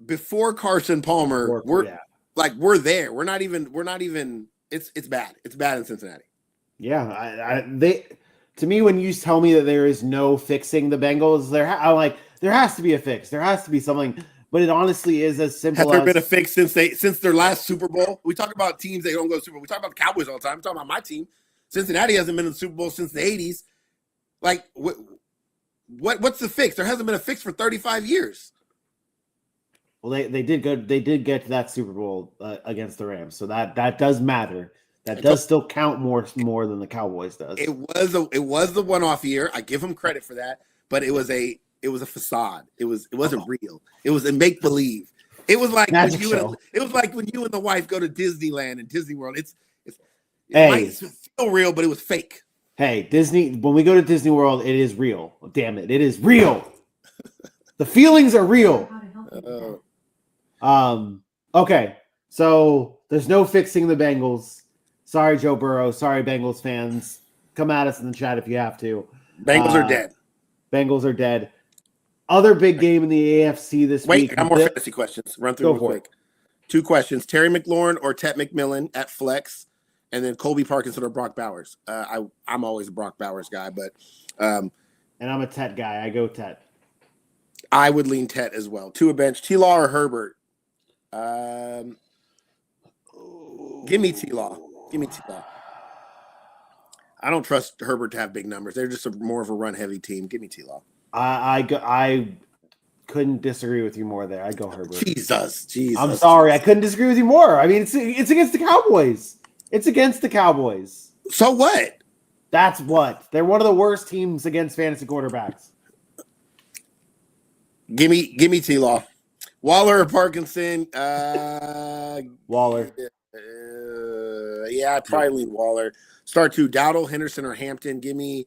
before Carson Palmer. We're there. We're not even. It's bad. It's bad in Cincinnati. Yeah, to me, when you tell me that there is no fixing the Bengals, I'm like, there has to be a fix. There has to be something. But it honestly is as simple. Has there been a fix since their last Super Bowl? We talk about teams that don't go to Super Bowl. We talk about the Cowboys all the time. I'm talking about my team. Cincinnati hasn't been in the Super Bowl since the 80s. Like, what's the fix? There hasn't been a fix for 35 years. Well, they did good. They did get to that Super Bowl against the Rams, so that does matter. That does still count more than the Cowboys does. It was the one-off year. I give them credit for that, but it was a facade. It wasn't real. It was a make believe. It was like when you and the wife go to Disneyland and Disney World. It might feel real, but it was fake. Hey, Disney. When we go to Disney World, it is real. Damn it, it is real. The feelings are real. Okay, so there's no fixing the Bengals. Sorry, Joe Burrow. Sorry, Bengals fans. Come at us in the chat if you have to. Bengals are dead. Bengals are dead. Other big game in the AFC this week. Wait, I got more fantasy questions. Run through real quick. 2 questions. Terry McLaurin or Tet McMillan at flex, and then Colby Parkinson or Brock Bowers. I'm always a Brock Bowers guy, but and I'm a Tet guy. I go Tet. I would lean Tet as well. 2 a bench. T-Law or Herbert? Give me T-Law. I don't trust Herbert to have big numbers. They're just more of a run-heavy team. Give me T-Law. I couldn't disagree with you more there. I go Herbert. Jesus. I'm sorry. I couldn't disagree with you more. I mean, it's against the Cowboys. It's against the Cowboys. So what? That's what. They're one of the worst teams against fantasy quarterbacks. Give me T-Law. Waller or Parkinson? Waller. Yeah, I'd probably lean Waller. Start 2, Dowdle, Henderson, or Hampton. Give me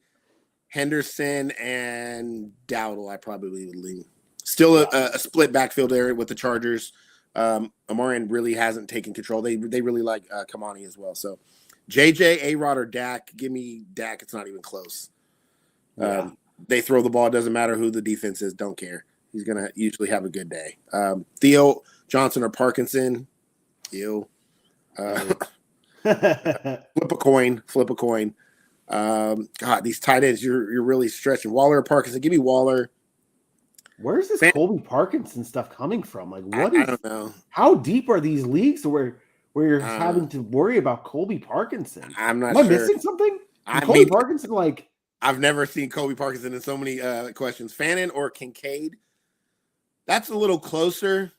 Henderson and Dowdle. I probably would lean. Still a split backfield area with the Chargers. Amarian really hasn't taken control. They really like Kamani as well. So JJ, A-Rod, or Dak. Give me Dak. It's not even close. They throw the ball. It doesn't matter who the defense is. Don't care. He's going to usually have a good day. Theo, Johnson, or Parkinson. Theo. Flip a coin. God, these tight ends, you're really stretching. Waller or Parkinson? Give me Waller. Where's this Colby Parkinson stuff coming from? Like, I don't know. How deep are these leagues where you're having to worry about Colby Parkinson? I'm not sure. Am I missing something? Colby Parkinson, like, I've never seen Colby Parkinson in so many questions. Fannin or Kincaid? That's a little closer.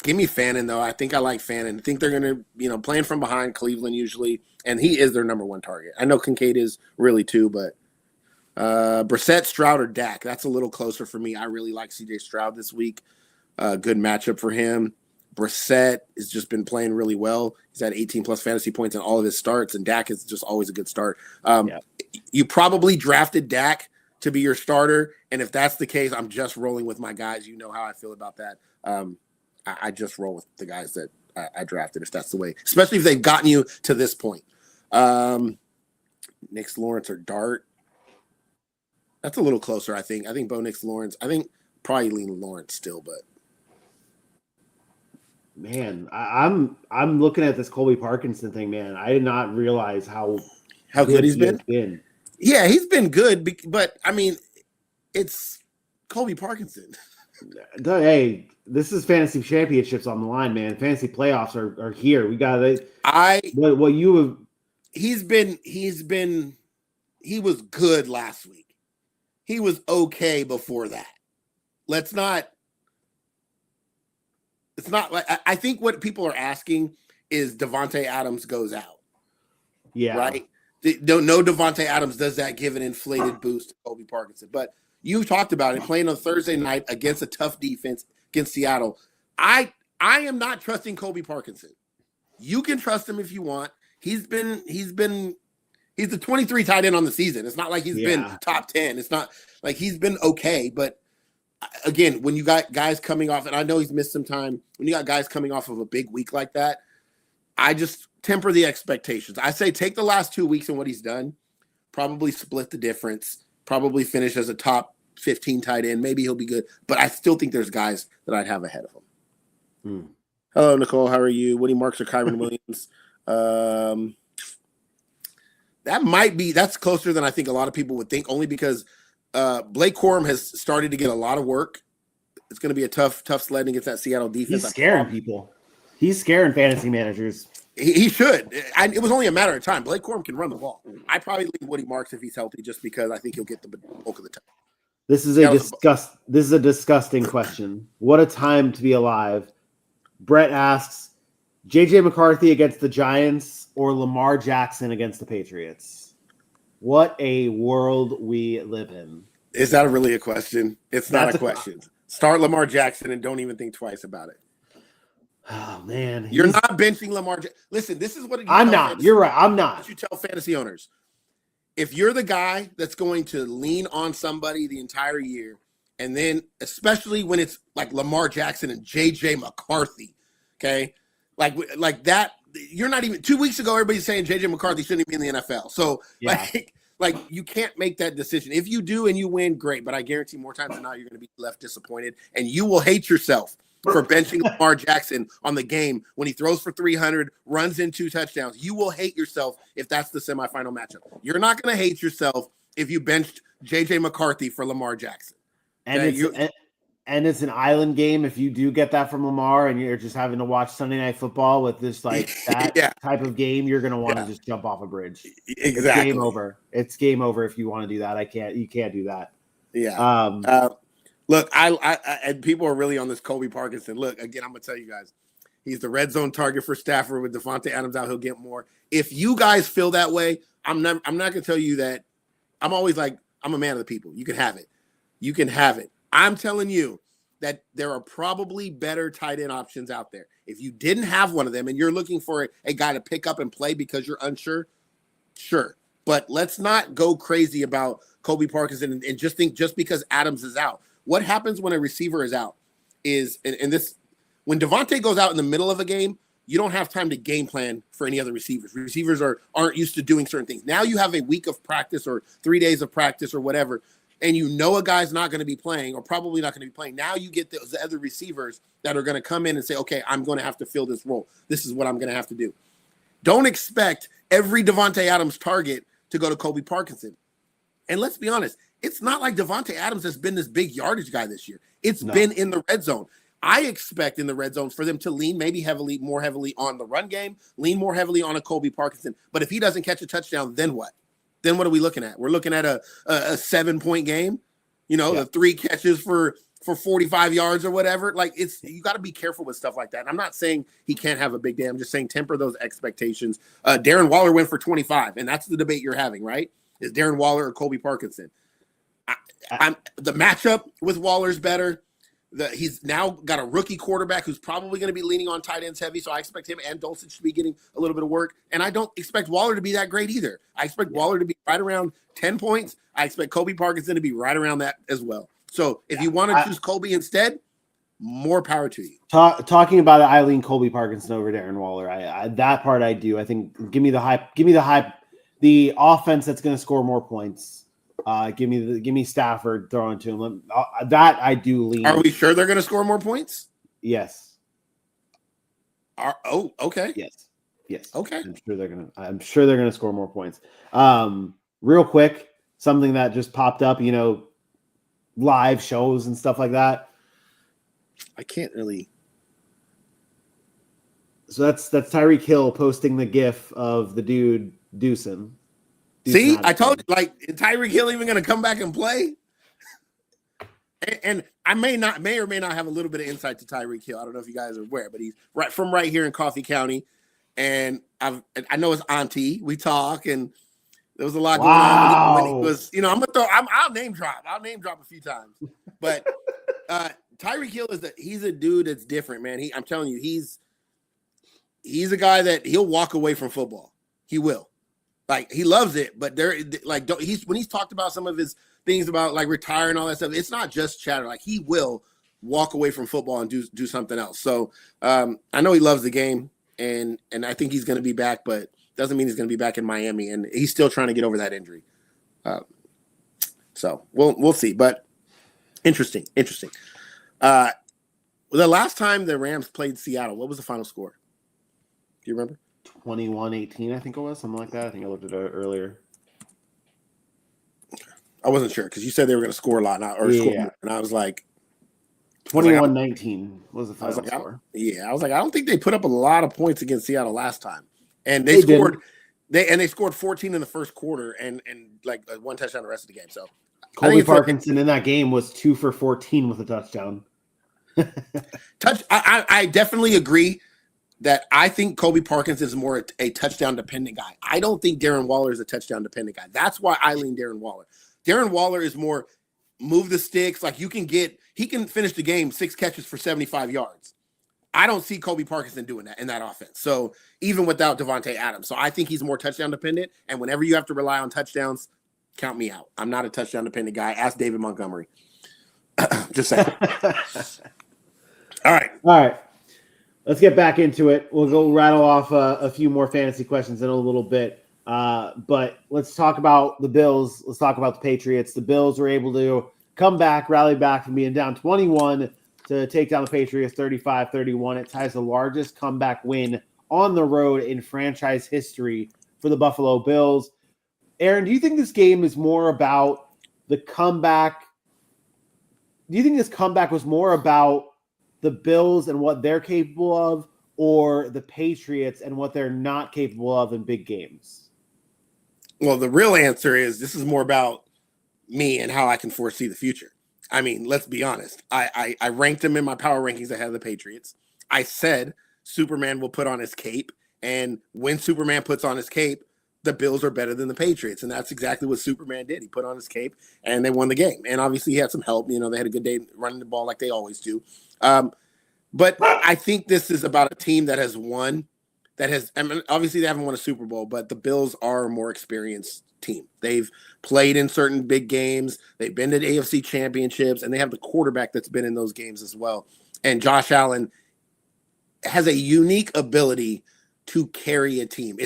Give me Fannin, though. I think I like Fannin. I think they're going to, playing from behind Cleveland usually, and he is their number one target. I know Kincaid is really too, but Brissett, Stroud, or Dak. That's a little closer for me. I really like C.J. Stroud this week. Good matchup for him. Brissett has just been playing really well. He's had 18-plus fantasy points in all of his starts, and Dak is just always a good start. You probably drafted Dak to be your starter, and if that's the case, I'm just rolling with my guys. You know how I feel about that. I just roll with the guys that I drafted, if that's the way, especially if they've gotten you to this point. Nix, Lawrence, or Dart. That's a little closer, I think. I think Bo Nix, Lawrence. I think probably lean Lawrence still, but. Man, I'm looking at this Colby Parkinson thing, man. I did not realize how good he's been. Yeah, he's been good, but I mean, it's Colby Parkinson. Hey, this is fantasy championships on the line, man. Fantasy playoffs are here. We got it. What you have. He was good last week. He was okay before that. It's not like I think what people are asking is Devontae Adams goes out. Yeah. Right? No Devontae Adams does that give an inflated boost to Colby Parkinson. But you talked about it playing on Thursday night against a tough defense against Seattle. I am not trusting Colby Parkinson. You can trust him if you want. He's the 23 tight end on the season. It's not like he's been top 10. It's not like he's been okay, but again, when you got guys coming off, and I know he's missed some time, when you got guys coming off of a big week like that, I just temper the expectations. I say take the last 2 weeks and what he's done, probably split the difference, probably finish as a top 15 tight end. Maybe he'll be good, but I still think there's guys that I'd have ahead of him. Hello, Nicole. How are you? Woody Marks or Kyron Williams? That's closer than I think a lot of people would think, only because Blake Corum has started to get a lot of work. It's going to be a tough sled against that Seattle defense. He's scaring people. He's scaring fantasy managers. He should. It was only a matter of time. Blake Corum can run the ball. I probably leave Woody Marks if he's healthy, just because I think he'll get the bulk of the time. This is a disgusting question. What a time to be alive. Brett asks, J.J. McCarthy against the Giants or Lamar Jackson against the Patriots? What a world we live in. Is that really a question? It's not a question. Start Lamar Jackson and don't even think twice about it. Oh, man. You're not benching Lamar Jackson. Listen, this is what I'm not. You're right. I'm not. What you tell fantasy owners. If you're the guy that's going to lean on somebody the entire year, and then especially when it's like Lamar Jackson and J.J. McCarthy, okay? Like that, you're not even – 2 weeks ago, everybody's saying J.J. McCarthy shouldn't be in the NFL. So, like you can't make that decision. If you do and you win, great. But I guarantee more times than not, you're going to be left disappointed. And you will hate yourself for benching Lamar Jackson on the game when he throws for 300, runs in 2 touchdowns. You will hate yourself if that's the semifinal matchup. You're not going to hate yourself if you benched J.J. McCarthy for Lamar Jackson. And it's an island game. If you do get that from Lamar and you're just having to watch Sunday Night Football with this type of game, you're going to want to just jump off a bridge. Exactly. It's game over. It's game over if you want to do that. You can't do that. Yeah. Look, I and people are really on this Colby Parkinson. Look, again, I'm going to tell you guys, he's the red zone target for Stafford. With Devontae Adams out, he'll get more. If you guys feel that way, I'm not going to tell you that. I'm always like, I'm a man of the people. You can have it. You can have it. I'm telling you that there are probably better tight end options out there. If you didn't have one of them and you're looking for a guy to pick up and play because you're unsure, sure. But let's not go crazy about Colby Parkinson and just think just because Adams is out. What happens when a receiver is out is, and this, when Devontae goes out in the middle of a game, you don't have time to game plan for any other receivers. Receivers aren't used to doing certain things. Now you have a week of practice or 3 days of practice or whatever, and you know a guy's not going to be playing or probably not going to be playing. Now you get the other receivers that are going to come in and say, okay, I'm going to have to fill this role. This is what I'm going to have to do. Don't expect every Devontae Adams target to go to Colby Parkinson. And let's be honest, it's not like Devontae Adams has been this big yardage guy this year. It's been in the red zone. I expect in the red zone for them to lean maybe more heavily on the run game, lean more heavily on a Colby Parkinson. But if he doesn't catch a touchdown, then what? Then what are we looking at? We're looking at a 7-point game. the 3 catches for 45 yards or whatever. Like you got to be careful with stuff like that. And I'm not saying he can't have a big day. I'm just saying temper those expectations. Darren Waller went for 25, and that's the debate you're having, right? Is Darren Waller or Colby Parkinson? I'm the matchup with Waller's better. He's now got a rookie quarterback who's probably going to be leaning on tight ends heavy, so I expect him and Dulcich to be getting a little bit of work. And I don't expect Waller to be that great either. I expect Waller to be right around 10 points. I expect Colby Parkinson to be right around that as well. So if you want to choose Colby instead, more power to you. Talking about it, I lean Colby Parkinson over Darren Waller. That part I do. I think give me the hype. Give me the hype. The offense that's going to score more points. Give me Stafford throwing to him. That I do lean. Are we sure they're going to score more points? Yes. Okay. Yes. Okay. I'm sure they're gonna score more points. Real quick, something that just popped up. Live shows and stuff like that. I can't really. So that's Tyreek Hill posting the GIF of the dude Deucin. See, I told you, is Tyreek Hill even going to come back and play? And I may or may not have a little bit of insight to Tyreek Hill. I don't know if you guys are aware, but he's right here in Coffee County, and I know his auntie. We talk, and there was a lot going on when he was. I'll name drop. I'll name drop a few times, but Tyreek Hill he's a dude that's different, man. I'm telling you, he's a guy that he'll walk away from football. He will. He loves it, but when he's talked about some of his things about retiring and all that stuff, it's not just chatter. He will walk away from football and do something else. So I know he loves the game, and I think he's going to be back, but doesn't mean he's going to be back in Miami, and he's still trying to get over that injury. So we'll see, but interesting. The last time the Rams played Seattle, what was the final score? Do you remember? 21-18, I think it was, something like that. I think I looked at it earlier. I wasn't sure because you said they were going to score a lot, and I was like, 21-19 was the final score. I was like, I don't think they put up a lot of points against Seattle last time, and they scored. They scored 14 in the first quarter, and one touchdown the rest of the game. So Colby Parkinson in that game was 2 for 14 with a touchdown. I definitely agree that I think Colby Parkinson is more a touchdown dependent guy. I don't think Darren Waller is a touchdown dependent guy. That's why I lean Darren Waller. Darren Waller is more move the sticks. He can finish the game 6 catches for 75 yards. I don't see Colby Parkinson doing that in that offense. So even without Devontae Adams. So I think he's more touchdown dependent. And whenever you have to rely on touchdowns, count me out. I'm not a touchdown dependent guy. Ask David Montgomery. Just saying. All right. Let's get back into it. We'll go rattle off a few more fantasy questions in a little bit. But let's talk about the Bills. Let's talk about the Patriots. The Bills were able to come back, rally back from being down 21 to take down the Patriots 35-31. It ties the largest comeback win on the road in franchise history for the Buffalo Bills. Aaron, do you think this game is more about the comeback? Do you think this comeback was more about the Bills and what they're capable of, or the Patriots and what they're not capable of in big games? Well, the real answer is this is more about me and how I can foresee the future. I mean, let's be honest. I ranked them in my power rankings ahead of the Patriots. I said Superman will put on his cape, and when Superman puts on his cape, the Bills are better than the Patriots, and that's exactly what Superman did. He put on his cape, and they won the game. And obviously, he had some help. They had a good day running the ball like they always do. But I think this is about a team that has won, obviously they haven't won a Super Bowl, but the Bills are a more experienced team. They've played in certain big games. They've been to AFC championships, and they have the quarterback that's been in those games as well. And Josh Allen has a unique ability to carry a team.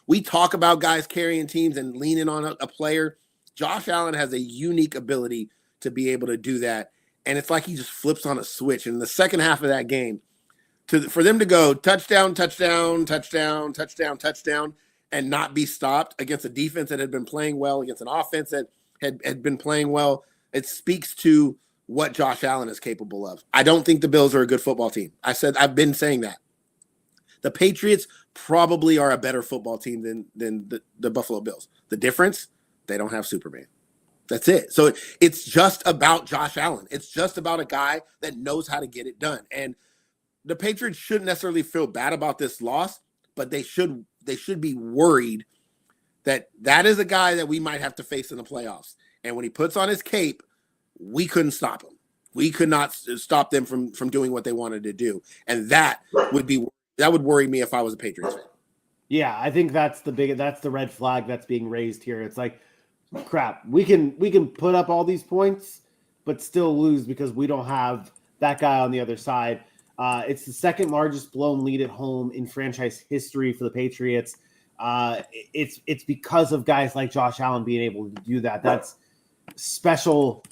We talk about guys carrying teams and leaning on a player. Josh Allen has a unique ability to be able to do that. And it's like he just flips on a switch. And in the second half of that game, for them to go touchdown, touchdown, touchdown, touchdown, touchdown, and not be stopped against a defense that had been playing well, against an offense that had been playing well, it speaks to what Josh Allen is capable of. I don't think the Bills are a good football team. I've been saying that. The Patriots probably are a better football team than the Buffalo Bills. The difference, they don't have Superman. That's it. So it's just about Josh Allen. It's just about a guy that knows how to get it done. And the Patriots shouldn't necessarily feel bad about this loss, but they should be worried that is a guy that we might have to face in the playoffs. And when he puts on his cape, we couldn't stop him. We could not stop them from doing what they wanted to do. And that would worry me if I was a Patriots fan. Yeah, I think that's the red flag that's being raised here. It's like, crap, we can put up all these points, but still lose because we don't have that guy on the other side. It's the second largest blown lead at home in franchise history for the Patriots. It's because of guys like Josh Allen being able to do that. That's special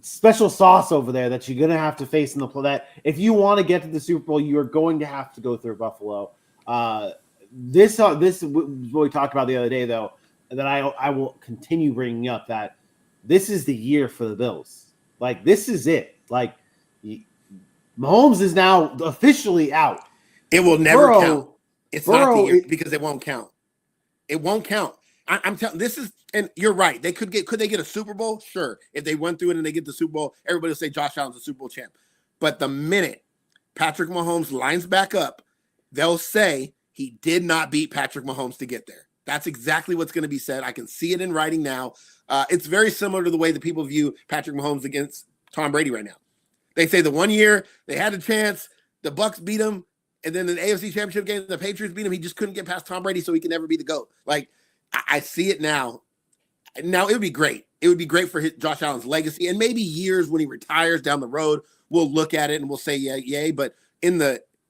sauce over there that you're going to have to face in the play. That if you want to get to the Super Bowl, you are going to have to go through Buffalo. This is what we talked about the other day, though, that I will continue bringing up, that this is the year for the Bills. Like, this is it. Like, Mahomes is now officially out. It will never count. It's not the year because it won't count. It won't count. I'm telling this is, and you're right. Could they get a Super Bowl? Sure. If they went through it and they get the Super Bowl, everybody will say Josh Allen's a Super Bowl champ. But the minute Patrick Mahomes lines back up, they'll say he did not beat Patrick Mahomes to get there. That's exactly what's going to be said. I can see it in writing now. It's very similar to the way that people view Patrick Mahomes against Tom Brady right now. They say the 1 year they had a chance, the Bucks beat him, and then the AFC Championship game, the Patriots beat him. He just couldn't get past Tom Brady, so he can never be the GOAT. Like, I see it now. Now, it would be great. It would be great for Josh Allen's legacy, and maybe years when he retires down the road, we'll look at it and we'll say, yeah, yay. But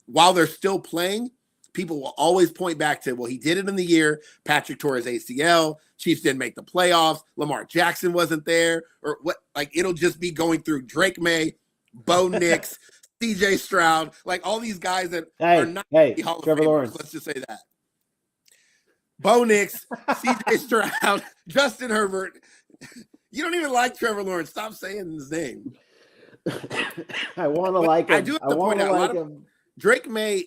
while they're still playing, people will always point back to, well, he did it in the year. Patrick tore his ACL. Chiefs didn't make the playoffs. Lamar Jackson wasn't there. Or what? Like, it'll just be going through Drake May, Bo Nix, CJ Stroud, like all these guys that are not Hall of Trevor Famers. Lawrence. Let's just say that. Bo Nix, CJ Stroud, Justin Herbert. You don't even like Trevor Lawrence. Stop saying his name. I want to like him. I do have to point out like him. Drake May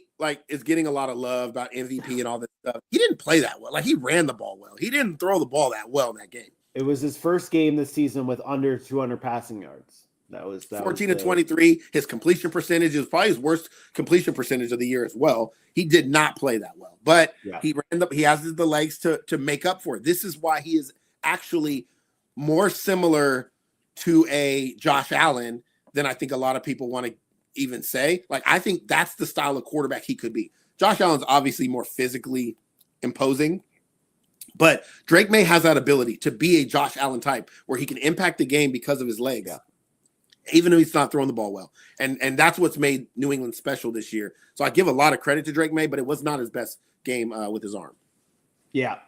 is getting a lot of love about MVP and all this stuff. He didn't play that well. Like, he ran the ball well. He didn't throw the ball that well in that game. It was his first game this season with under 200 passing yards. That was 14 to 23. His completion percentage is probably his worst completion percentage of the year as well. He did not play that well, but he has the legs to make up for it. This is why he is actually more similar to a Josh Allen than I think a lot of people want to even say. Like, I think that's the style of quarterback he could be. Josh Allen's obviously more physically imposing, but Drake May has that ability to be a Josh Allen type where he can impact the game because of his legs. Yeah. Even though he's not throwing the ball well. And that's what's made New England special this year. So I give a lot of credit to Drake May, but it was not his best game with his arm. Yeah.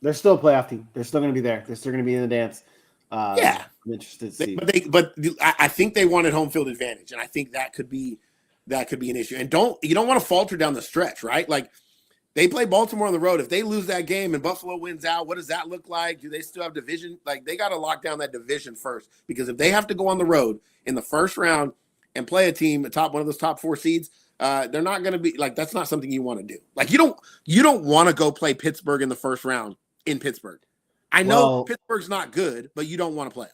They're still a playoff team. They're still going to be there. They're still going to be in the dance. I'm interested to see. But I think they wanted home field advantage, and I think that could be an issue. And you don't want to falter down the stretch, right? Like, they play Baltimore on the road. If they lose that game and Buffalo wins out, what does that look like? Do they still have division? Like, they got to lock down that division first, because if they have to go on the road in the first round and play a team, one of those top 4 seeds, they're not going to be like, that's not something you want to do. Like, you don't want to go play Pittsburgh in the first round in Pittsburgh. I know Pittsburgh's not good, but you don't want to play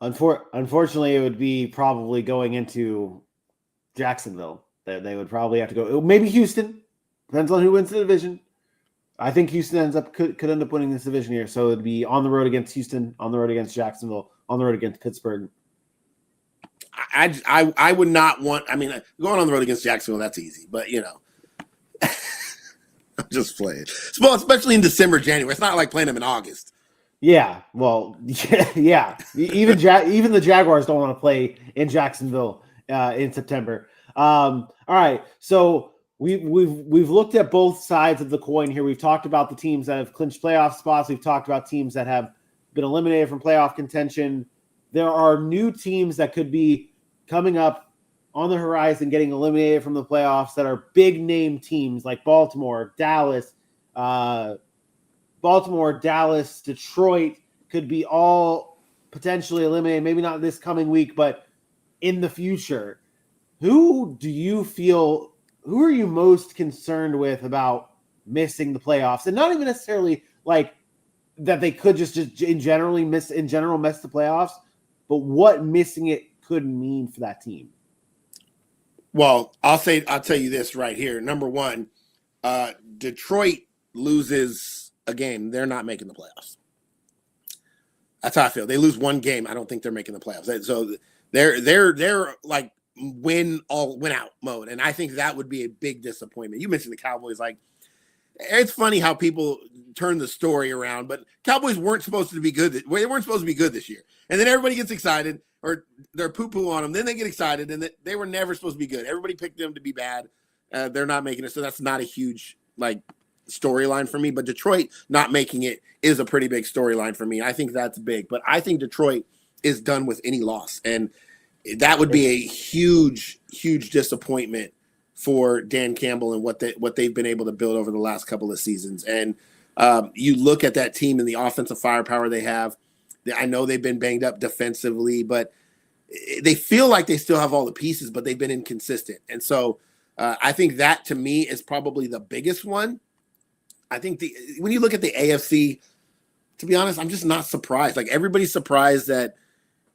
them. Unfortunately, it would be probably going into Jacksonville. They would probably have to go. Maybe Houston. Depends on who wins the division. I think Houston could end up winning this division here. So it'd be on the road against Houston, on the road against Jacksonville, on the road against Pittsburgh. I would not want. I mean, going on the road against Jacksonville, that's easy. But I'm just playing. Well, especially in December, January. It's not like playing them in August. Yeah. Well, yeah. Even the Jaguars don't want to play in Jacksonville in September. All right. So. We've looked at both sides of the coin here. We've talked about the teams that have clinched playoff spots. We've talked about teams that have been eliminated from playoff contention. There are new teams that could be coming up on the horizon, getting eliminated from the playoffs, that are big name teams like Baltimore, Dallas, Detroit could be all potentially eliminated. Maybe not this coming week, but in the future. Who are you most concerned with about missing the playoffs? And not even necessarily like that they could just in general miss the playoffs, but what missing it could mean for that team. Well, I'll tell you this right here. Number one, Detroit loses a game, they're not making the playoffs. That's how I feel. They lose one game, I don't think they're making the playoffs. So they're like win out mode, and I think that would be a big disappointment. You mentioned the Cowboys. Like, it's funny how people turn the story around, but Cowboys weren't supposed to be good. They weren't supposed to be good this year, and then everybody gets excited, or they're poo-poo on them. Then they get excited, and they were never supposed to be good. Everybody picked them to be bad. They're not making it, so that's not a huge storyline for me. But Detroit not making it is a pretty big storyline for me. I think that's big, but I think Detroit is done with any loss, and that would be a huge, huge disappointment for Dan Campbell and what they've been able to build over the last couple of seasons. And you look at that team and the offensive firepower they have. I know they've been banged up defensively, but they feel like they still have all the pieces, but they've been inconsistent. And so I think that, to me, is probably the biggest one. I think when you look at the AFC, to be honest, I'm just not surprised. Like, everybody's surprised that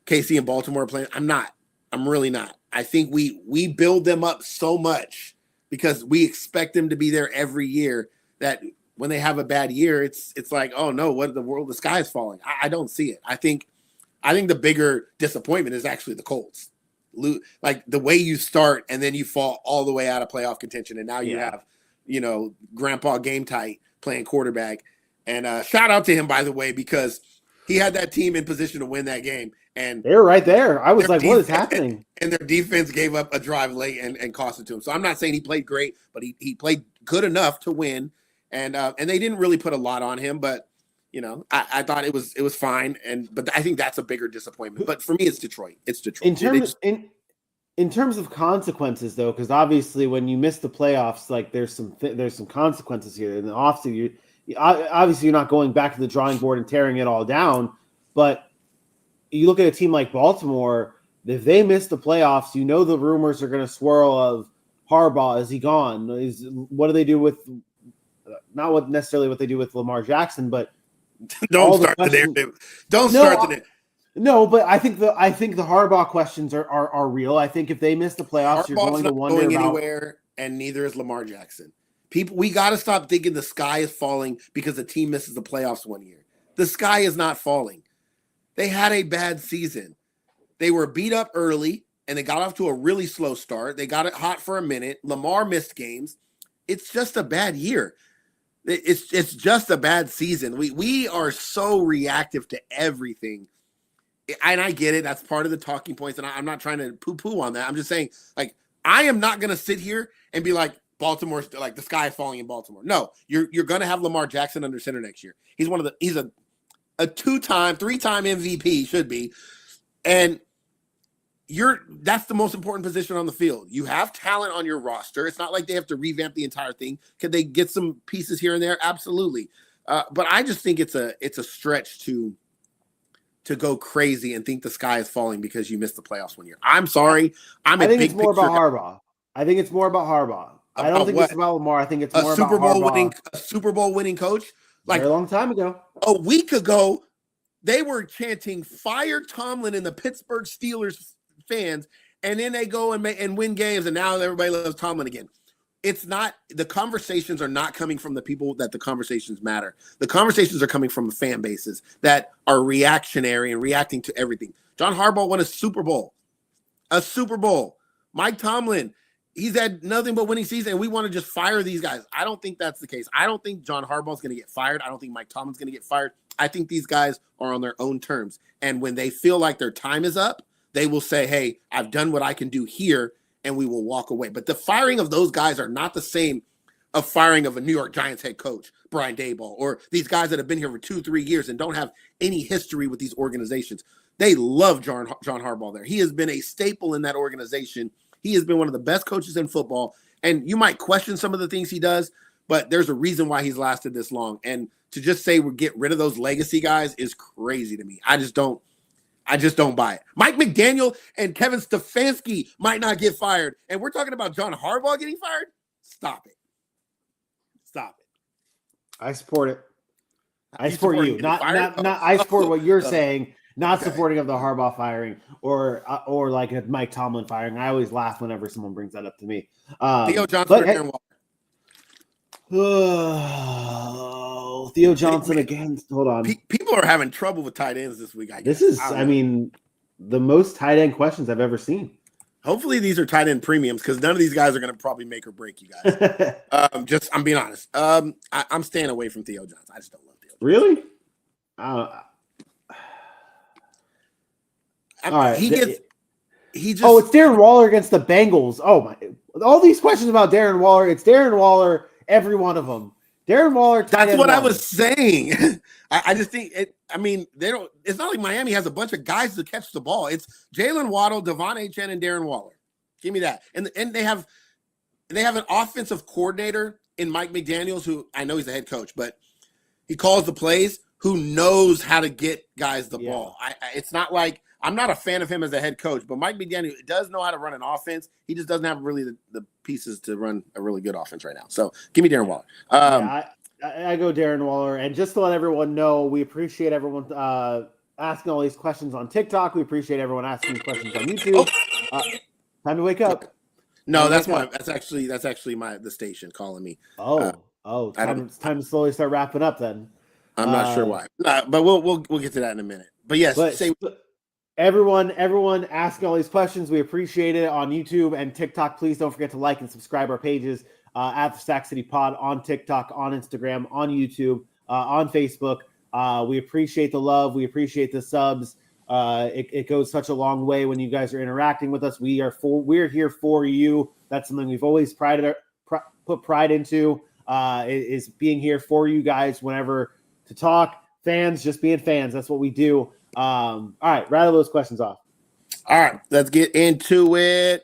KC and Baltimore are playing. I'm not. I'm really not. I think we build them up so much because we expect them to be there every year that when they have a bad year, it's like, oh no, what in the world? The sky is falling. I don't see it. I think the bigger disappointment is actually the Colts. Like, the way you start and then you fall all the way out of playoff contention, and now you have, Grandpa Game Tight playing quarterback. And shout out to him, by the way, because he had that team in position to win that game. And they were right there. I was like, what is happening? And their defense gave up a drive late and cost it to him. So I'm not saying he played great, but he played good enough to win. And they didn't really put a lot on him, but I thought it was fine. But I think that's a bigger disappointment. But for me, it's Detroit. It's Detroit. In terms of consequences, though, because obviously when you miss the playoffs, like there's some consequences here in the offseason. Obviously, you're not going back to the drawing board and tearing it all down, but you look at a team like Baltimore, if they miss the playoffs, the rumors are going to swirl of Harbaugh. Is he gone? What do they do with not what necessarily what they do with Lamar Jackson, but don't start the narrative. Don't start the narrative. No, but I think the Harbaugh questions are real. I think if they miss the playoffs, Harbaugh's you're going to wonder going anywhere, and neither is Lamar Jackson. People, we got to stop thinking the sky is falling because the team misses the playoffs one year. The sky is not falling. They had a bad season. They were beat up early, and they got off to a really slow start. They got it hot for a minute. Lamar missed games. It's just a bad year. It's just a bad season. We are so reactive to everything. And I get it. That's part of the talking points, and I'm not trying to poo-poo on that. I'm just saying, like, I am not going to sit here and be like, Baltimore's like the sky is falling in Baltimore. No, you're going to have Lamar Jackson under center next year. He's a 3-time MVP, should be. And that's the most important position on the field. You have talent on your roster. It's not like they have to revamp the entire thing. Could they get some pieces here and there? Absolutely. But I just think it's a stretch to go crazy and think the sky is falling because you missed the playoffs one year. I'm sorry. I think it's more about Harbaugh. I think it's more about Harbaugh. I don't think it's about Lamar. I think it's more about Harbaugh. A Super Bowl winning coach. Like, a long time ago. A week ago, they were chanting "Fire Tomlin" in the Pittsburgh Steelers fans, and then they go and win games, and now everybody loves Tomlin again. It's not, the conversations are not coming from the people that the conversations matter. The conversations are coming from the fan bases that are reactionary and reacting to everything. John Harbaugh won a Super Bowl. Mike Tomlin, he's had nothing but winning season, and we want to just fire these guys. I don't think that's the case. I don't think John Harbaugh's going to get fired. I don't think Mike Tomlin's going to get fired. I think these guys are on their own terms. And when they feel like their time is up, they will say, hey, I've done what I can do here, and we will walk away. But the firing of those guys are not the same of firing of a New York Giants head coach, Brian Daboll, or these guys that have been here for 2-3 years and don't have any history with these organizations. They love John Harbaugh there. He has been a staple in that organization. He has been one of the best coaches in football. And you might question some of the things he does, but there's a reason why he's lasted this long. And to just say we get rid of those legacy guys is crazy to me. I just don't buy it. Mike McDaniel and Kevin Stefanski might not get fired. And we're talking about John Harbaugh getting fired? Stop it. I support it. I support you, not I support what you're saying, not supporting of the Harbaugh firing or like a Mike Tomlin firing. I always laugh whenever someone brings that up to me. Theo Johnson or Darren Waller? Theo Johnson again. Hold on. People are having trouble with tight ends this week. I guess. This is, I mean, the most tight end questions I've ever seen. Hopefully these are tight end premiums because none of these guys are going to probably make or break you guys. I'm being honest. I'm staying away from Theo Johnson. I just don't love Theo Johnson. Really? All right. It's Darren Waller against the Bengals. Oh my! All these questions about Darren Waller. It's Darren Waller. Every one of them. Darren Waller. That's what I was saying. I just think it. I mean, they don't. It's not like Miami has a bunch of guys to catch the ball. It's Jalen Waddle, Devon Achane, and Darren Waller. Give me that. And they have an offensive coordinator in Mike McDaniels, who I know he's the head coach, but he calls the plays. Who knows how to get guys the ball? It's not like I'm not a fan of him as a head coach, but Mike McDaniels does know how to run an offense. He just doesn't have really the pieces to run a really good offense right now. So give me Darren Waller. I go Darren Waller. And just to let everyone know, we appreciate everyone asking all these questions on TikTok. We appreciate everyone asking questions on YouTube. Time to wake up. No, that's actually the station calling me. It's time to slowly start wrapping up then. I'm not sure why. But we'll get to that in a minute. But yes, everyone asking all these questions, we appreciate it on YouTube and TikTok. Please don't forget to like and subscribe our pages at the Stack City Pod on TikTok, on Instagram, on YouTube, on Facebook. We appreciate the love. We appreciate the subs. It goes such a long way when you guys are interacting with us. We're here for you. That's something we've always put pride into, is being here for you guys whenever to talk. Fans, just being fans. That's what we do. All right, rattle those questions off. All right, let's get into it.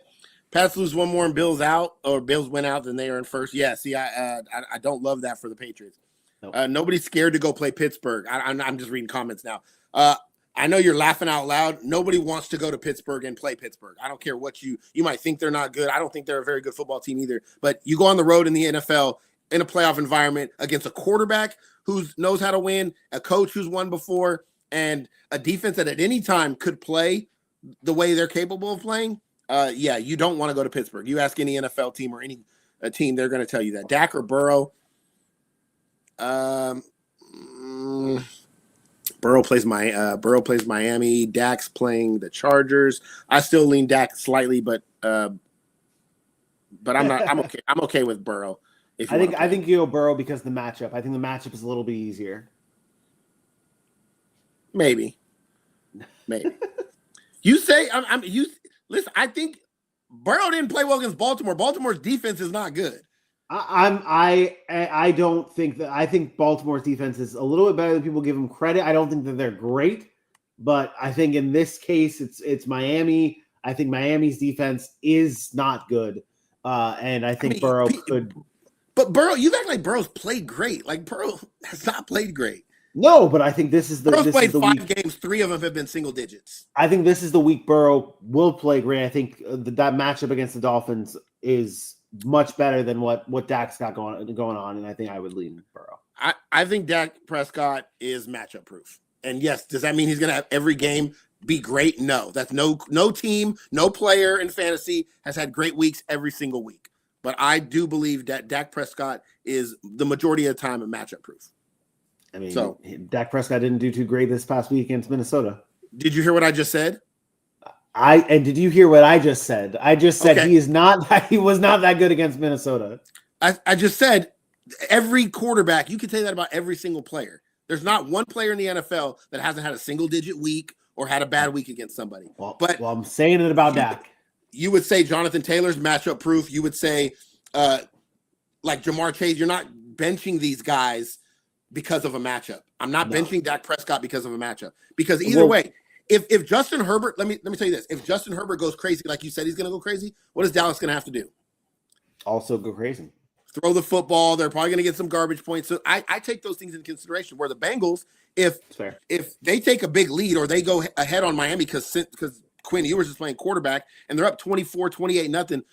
Pats lose one more and Bills out, or Bills win out, then they are in first. Yeah, see, I don't love that for the Patriots. Nope. Nobody's scared to go play Pittsburgh. I'm just reading comments now. I know you're laughing out loud. Nobody wants to go to Pittsburgh and play Pittsburgh. I don't care what you might think they're not good. I don't think they're a very good football team either. But you go on the road in the NFL in a playoff environment against a quarterback who knows how to win, a coach who's won before, and a defense that at any time could play the way they're capable of playing. You don't want to go to Pittsburgh. You ask any NFL team or any team, they're going to tell you that. Dak or Burrow? Burrow plays Miami. Dak's playing the Chargers. I still lean Dak slightly, but I'm not. I'm okay. I'm okay with Burrow. I think you go Burrow because the matchup. I think the matchup is a little bit easier. Maybe. You say listen. I think Burrow didn't play well against Baltimore. Baltimore's defense is not good. I don't think that. I think Baltimore's defense is a little bit better than people give them credit. I don't think that they're great, but I think in this case it's Miami. I think Miami's defense is not good, and I think Burrow could. But Burrow, you act like Burrow's played great. Like Burrow has not played great. No, but I think this is the. Burrow's played 5 games. 3 of them have been single digits. I think this is the week Burrow will play great. I think that matchup against the Dolphins is much better than what Dak's got going on, and I think I would lean Burrow. I think Dak Prescott is matchup proof. And yes, does that mean he's going to have every game be great? No. That's no team, no player in fantasy has had great weeks every single week. But I do believe that Dak Prescott is the majority of the time a matchup proof. I mean, Dak Prescott didn't do too great this past week against Minnesota. Did you hear what I just said? Did you hear what I just said? I just said he was not that good against Minnesota. I just said every quarterback, you can say that about every single player. There's not one player in the NFL that hasn't had a single digit week or had a bad week against somebody. Well, I'm saying it about Dak. You would say Jonathan Taylor's matchup proof. You would say like Jamar Chase, you're not benching these guys because of a matchup. I'm not benching Dak Prescott because of a matchup. Because either way, if Justin Herbert, let me tell you this. If Justin Herbert goes crazy, like you said he's going to go crazy, what is Dallas going to have to do? Also go crazy. Throw the football. They're probably going to get some garbage points. So I take those things into consideration. Where the Bengals, if they take a big lead or they go ahead on Miami because Quinn Ewers is playing quarterback and they're up 24-28-0,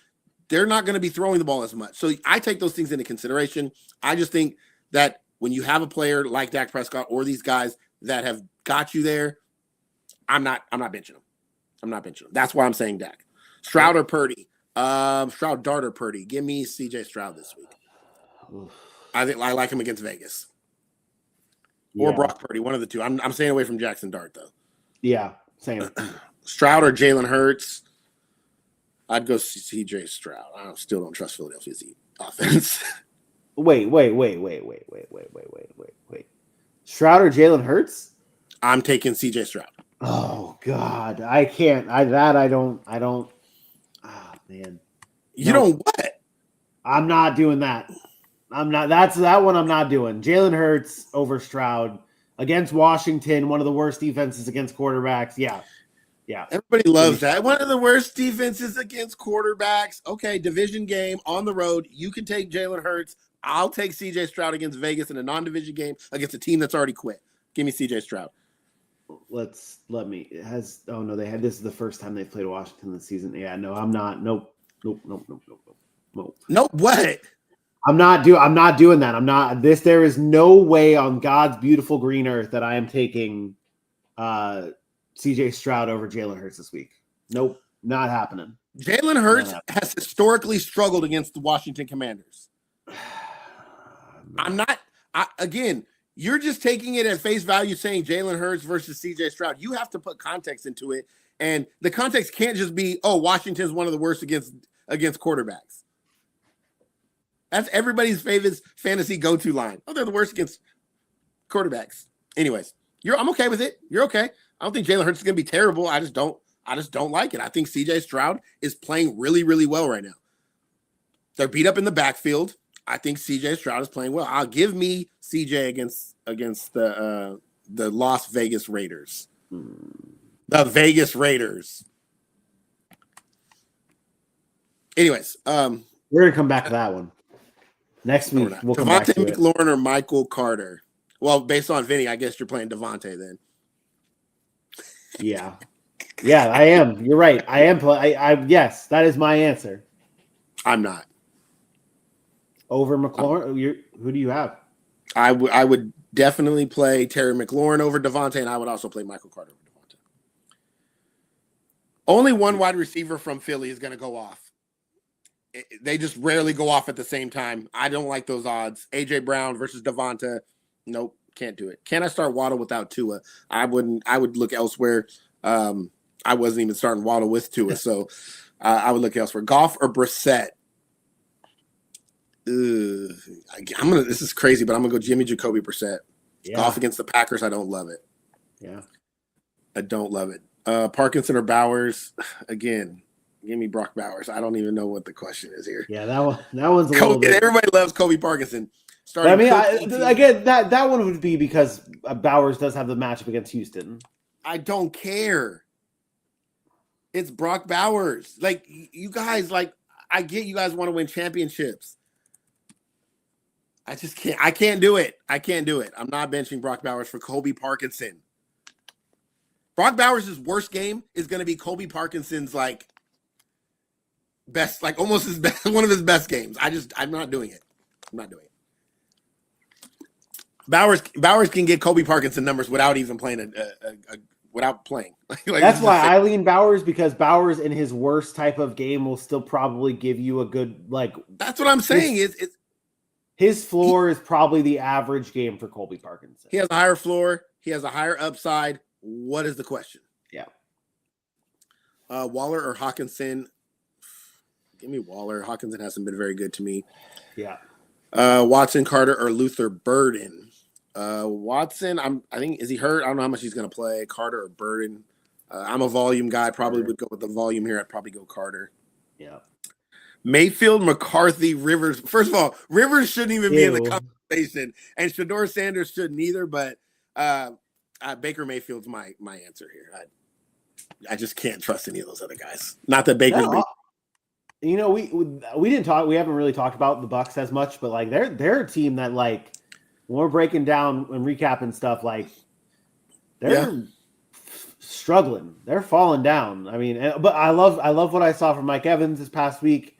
they're not going to be throwing the ball as much. So I take those things into consideration. I just think that when you have a player like Dak Prescott or these guys that have got you there, I'm not benching them. I'm not benching them. That's why I'm saying Dak. Stroud or Purdy? Stroud, Dart, or Purdy? Give me CJ Stroud this week. Oof. I think I like him against Vegas. Or Brock Purdy, one of the two. I'm staying away from Jackson Dart, though. Yeah, same. Stroud or Jalen Hurts? I'd go CJ Stroud. I still don't trust Philadelphia's offense. Wait. Stroud or Jalen Hurts? I'm taking CJ Stroud. Oh God, I can't. I don't. Ah, man. You don't what? I'm not doing that. I'm not. That one I'm not doing. Jalen Hurts over Stroud against Washington, one of the worst defenses against quarterbacks. Yeah. Everybody loves that. One of the worst defenses against quarterbacks. Okay, division game on the road. You can take Jalen Hurts. I'll take CJ Stroud against Vegas in a non-division game against a team that's already quit. Give me CJ Stroud. This is the first time they've played Washington this season. Yeah, no, I'm not. Nope. No, what? I'm not doing that. I'm not there is no way on God's beautiful green earth that I am taking CJ Stroud over Jalen Hurts this week. Nope, not happening. Jalen Hurts has historically struggled against the Washington Commanders. Again, you're just taking it at face value saying Jalen Hurts versus CJ Stroud. You have to put context into it. And the context can't just be, Washington's one of the worst against quarterbacks. That's everybody's favorite fantasy go-to line. They're the worst against quarterbacks. Anyways, I'm okay with it. You're okay. I don't think Jalen Hurts is going to be terrible. I just don't like it. I think CJ Stroud is playing really, really well right now. They're beat up in the backfield. I think CJ Stroud is playing well. I'll give me CJ against the Las Vegas Raiders. The Vegas Raiders. Anyways, we're gonna come back to that one next week. We'll come back to McLaurin or Michael Carter. Well, based on Vinny, I guess you're playing Devontae then. Yeah, I am. You're right. I am. Yes, that is my answer. I'm not. Over McLaurin, who do you have? I would definitely play Terry McLaurin over Devontae, and I would also play Michael Carter over Devontae. Only one wide receiver from Philly is going to go off. They just rarely go off at the same time. I don't like those odds. A.J. Brown versus Devontae. Nope, can't do it. Can I start Waddle without Tua? I wouldn't. I would look elsewhere. I wasn't even starting Waddle with Tua, so I would look elsewhere. Goff or Brissett? This is crazy, but I'm gonna go Jimmy Jacoby Brissett. Yeah. Goff against the Packers. I don't love it. Yeah, I don't love it. Parkinson or Bowers? Again, give me Brock Bowers. I don't even know what the question is here. Yeah, that one's a little bit. Everybody loves Kobe Parkinson. I mean, again, that one would be because Bowers does have the matchup against Houston. I don't care. It's Brock Bowers. Like, you guys, I get you guys want to win championships. I just can't. I can't do it. I'm not benching Brock Bowers for Kobe Parkinson. Brock Bowers' worst game is going to be Kobe Parkinson's best, almost his best, one of his best games. I'm not doing it. Bowers can get Kobe Parkinson numbers without even playing without playing. That's why I lean Bowers, because Bowers in his worst type of game will still probably give you a good That's what I'm saying. His floor is probably the average game for Colby Parkinson. He has a higher floor. He has a higher upside. What is the question? Yeah. Waller or Hawkinson? Give me Waller. Hawkinson hasn't been very good to me. Yeah. Watson, Carter, or Luther Burden? Watson, I think, is he hurt? I don't know how much he's going to play. Carter or Burden? I'm a volume guy. Probably would go with the volume here. I'd probably go Carter. Yeah. Mayfield, McCarthy, Rivers. First of all, Rivers shouldn't even be in the conversation, and Shador Sanders shouldn't either. But Baker Mayfield's my answer here. I just can't trust any of those other guys. Not that Baker's. We didn't talk. We haven't really talked about the Bucs as much, but they're a team that when we're breaking down and recapping stuff, they're struggling. They're falling down. I mean, but I love what I saw from Mike Evans this past week.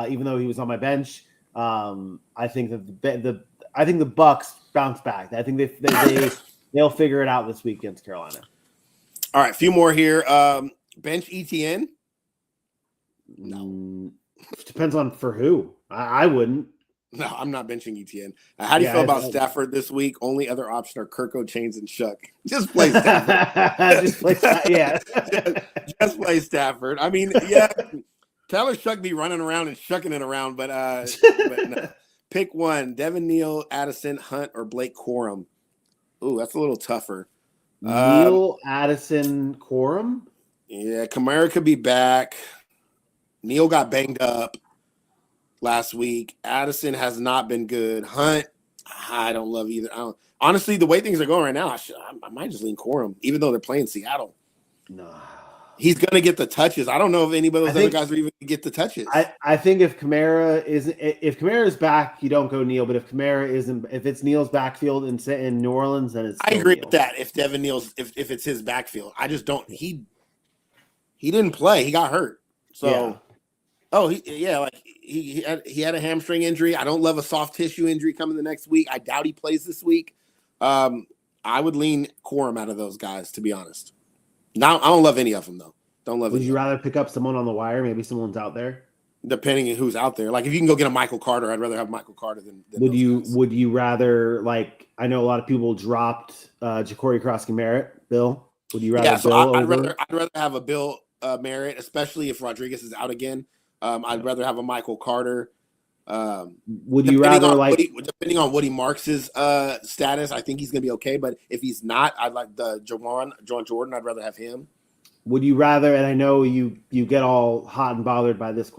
Even though he was on my bench, I think that the Bucs bounce back. I think they'll figure it out this week against Carolina. All right, a few more here. Bench ETN? No. Depends on for who. I wouldn't. No, I'm not benching ETN. How do you feel about Stafford this week? Only other option are Kirko, Chains, and Shuck. Just play Stafford. Just play just play Stafford. I mean, yeah, Tyler Shuck be running around and shucking it around, but no. Pick one: Devin Neal, Addison, Hunt, or Blake Corum. Ooh, that's a little tougher. Neal, Addison, Corum. Yeah, Kamara could be back. Neal got banged up last week. Addison has not been good. Hunt, I don't love either. Honestly, the way things are going right now, I might just lean Corum, even though they're playing Seattle. No. He's going to get the touches. I don't know if any of those other guys are even going to get the touches. I think if Kamara is back, you don't go Neal. But if Kamara isn't, if it's Neal's backfield in New Orleans, then it's. I agree with that. If Devin Neal's, if it's his backfield, I just don't. He didn't play. He got hurt. So, he had a hamstring injury. I don't love a soft tissue injury coming the next week. I doubt he plays this week. I would lean Corum out of those guys, to be honest. Now, I don't love any of them, though. Don't love. Would you rather pick up someone on the wire? Maybe someone's out there. Depending on who's out there. Like, if you can go get a Michael Carter, I'd rather have Michael Carter than Would you rather, like, I know a lot of people dropped Ja'Cory Cross-Merritt, Bill? Would you rather I'd rather have a Bill Merritt, especially if Rodriguez is out again. I'd rather have a Michael Carter. Would you rather, depending on Woody Marks' status, I think he's going to be okay. But if he's not, I'd like the John Jordan. I'd rather have him. Would you rather? And I know you get all hot and bothered by this,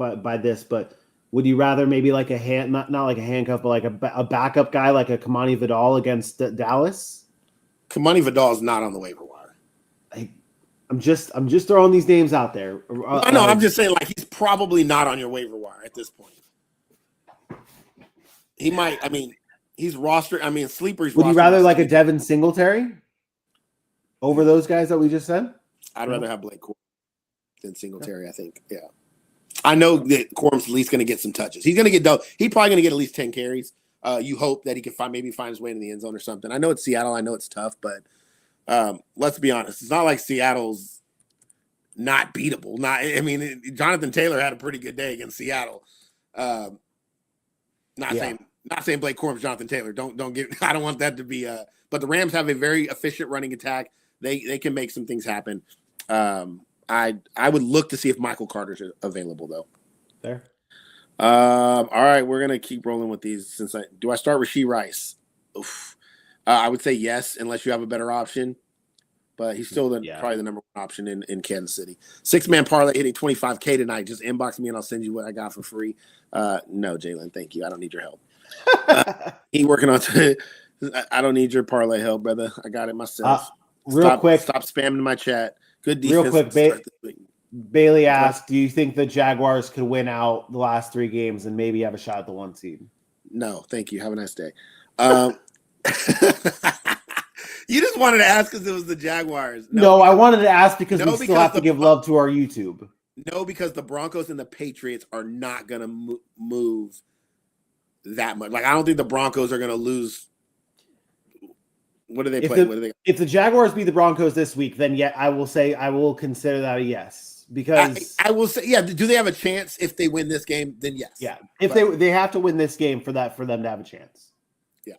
but would you rather maybe like not like a handcuff, but like a backup guy like a Kamani Vidal against Dallas? Kamani Vidal is not on the waiver wire. I'm just throwing these names out there. I know. I'm just saying, like, he's probably not on your waiver wire at this point. He might. I mean, he's rostered. I mean, sleepers. Would you rather like a Devin Singletary over those guys that we just said? I'd rather have Blake Corum than Singletary. I think. Yeah, I know that Corum's at least going to get some touches. He's going to get. He's probably going to get at least 10 carries. You hope that he can find his way in the end zone or something. I know it's Seattle. I know it's tough, but let's be honest. It's not like Seattle's not beatable. Jonathan Taylor had a pretty good day against Seattle. Not saying Blake Corum's Jonathan Taylor. Don't get. I don't want that to be. But the Rams have a very efficient running attack. They can make some things happen. I would look to see if Michael Carter's available though. There. All right, we're gonna keep rolling with these. Do I start Rashee Rice? Oof. I would say yes, unless you have a better option. But he's still probably the number one option in Kansas City. 6-man parlay hitting 25K tonight. Just inbox me and I'll send you what I got for free. No, Jalen, thank you. I don't need your help. He working on. I don't need your parlay help, brother. I got it myself. Quick, stop spamming my chat. Good defense. Real quick, Bailey asked, "Do you think the Jaguars could win out the last 3 games and maybe have a shot at the 1 seed?" No, thank you. Have a nice day. You just wanted to ask because it was the Jaguars. No, I wanted to ask because we still have to give love to our YouTube. No, because the Broncos and the Patriots are not going to move that much. Like, I don't think the Broncos are going to lose. What do they play? If the Jaguars beat the Broncos this week, then I will consider that a yes. Because I will say, yeah. Do they have a chance if they win this game? Then yes. Yeah. If they have to win this game for them to have a chance. Yeah.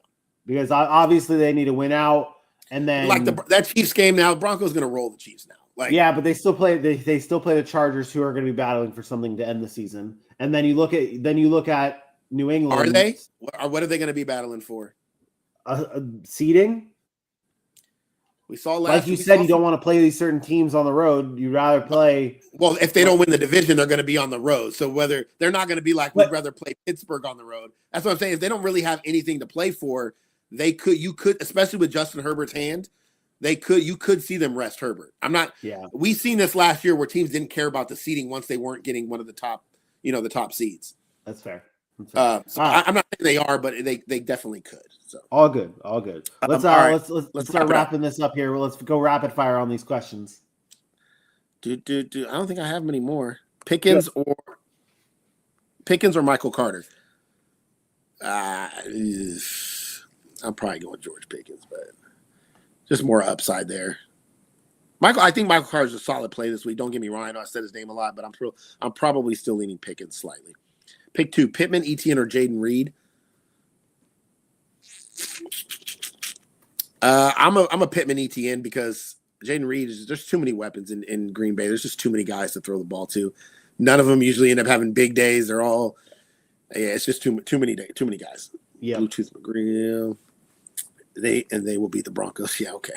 Because obviously they need to win out. And then, like that Chiefs game now, Broncos going to roll the Chiefs now. Like, yeah, but they still play. They still play the Chargers, who are going to be battling for something to end the season. And then you look at New England. Are they? What are they going to be battling for? Seeding. We saw like you said, you don't want to play these certain teams on the road. You rather play. Well, if they don't win the division, they're going to be on the road. So whether they're not going to be like, we'd rather play Pittsburgh on the road. That's what I'm saying. If they don't really have anything to play for. You could, especially with Justin Herbert's hand, you could see them rest Herbert. We've seen this last year where teams didn't care about the seeding once they weren't getting one of the top, the top seeds. That's fair. I'm not saying they are, but they definitely could. So all good. Let's start wrapping this up here. Let's go rapid fire on these questions. I don't think I have many more. Pickens or Michael Carter. I'm probably going George Pickens, but just more upside there. I think Michael Carter's a solid play this week. Don't get me wrong. I know I said his name a lot, but I'm probably still leaning Pickens slightly. Pick 2, Pittman, Etienne, or Jaden Reed. I'm a Pittman Etienne because Jaden Reed there's too many weapons in Green Bay. There's just too many guys to throw the ball to. None of them usually end up having big days. They're all it's just too many guys. Yeah. Bluetooth McGrill. They will beat the Broncos. Yeah, okay.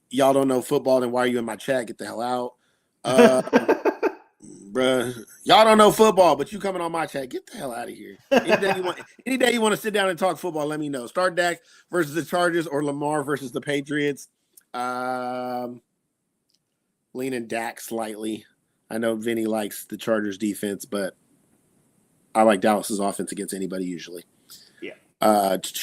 Y'all don't know football, then why are you in my chat? Get the hell out. Bruh. Y'all don't know football, but you coming on my chat. Get the hell out of here. Any day you want to sit down and talk football, let me know. Start Dak versus the Chargers or Lamar versus the Patriots. Leaning Dak slightly. I know Vinny likes the Chargers defense, but I like Dallas's offense against anybody usually. Yeah.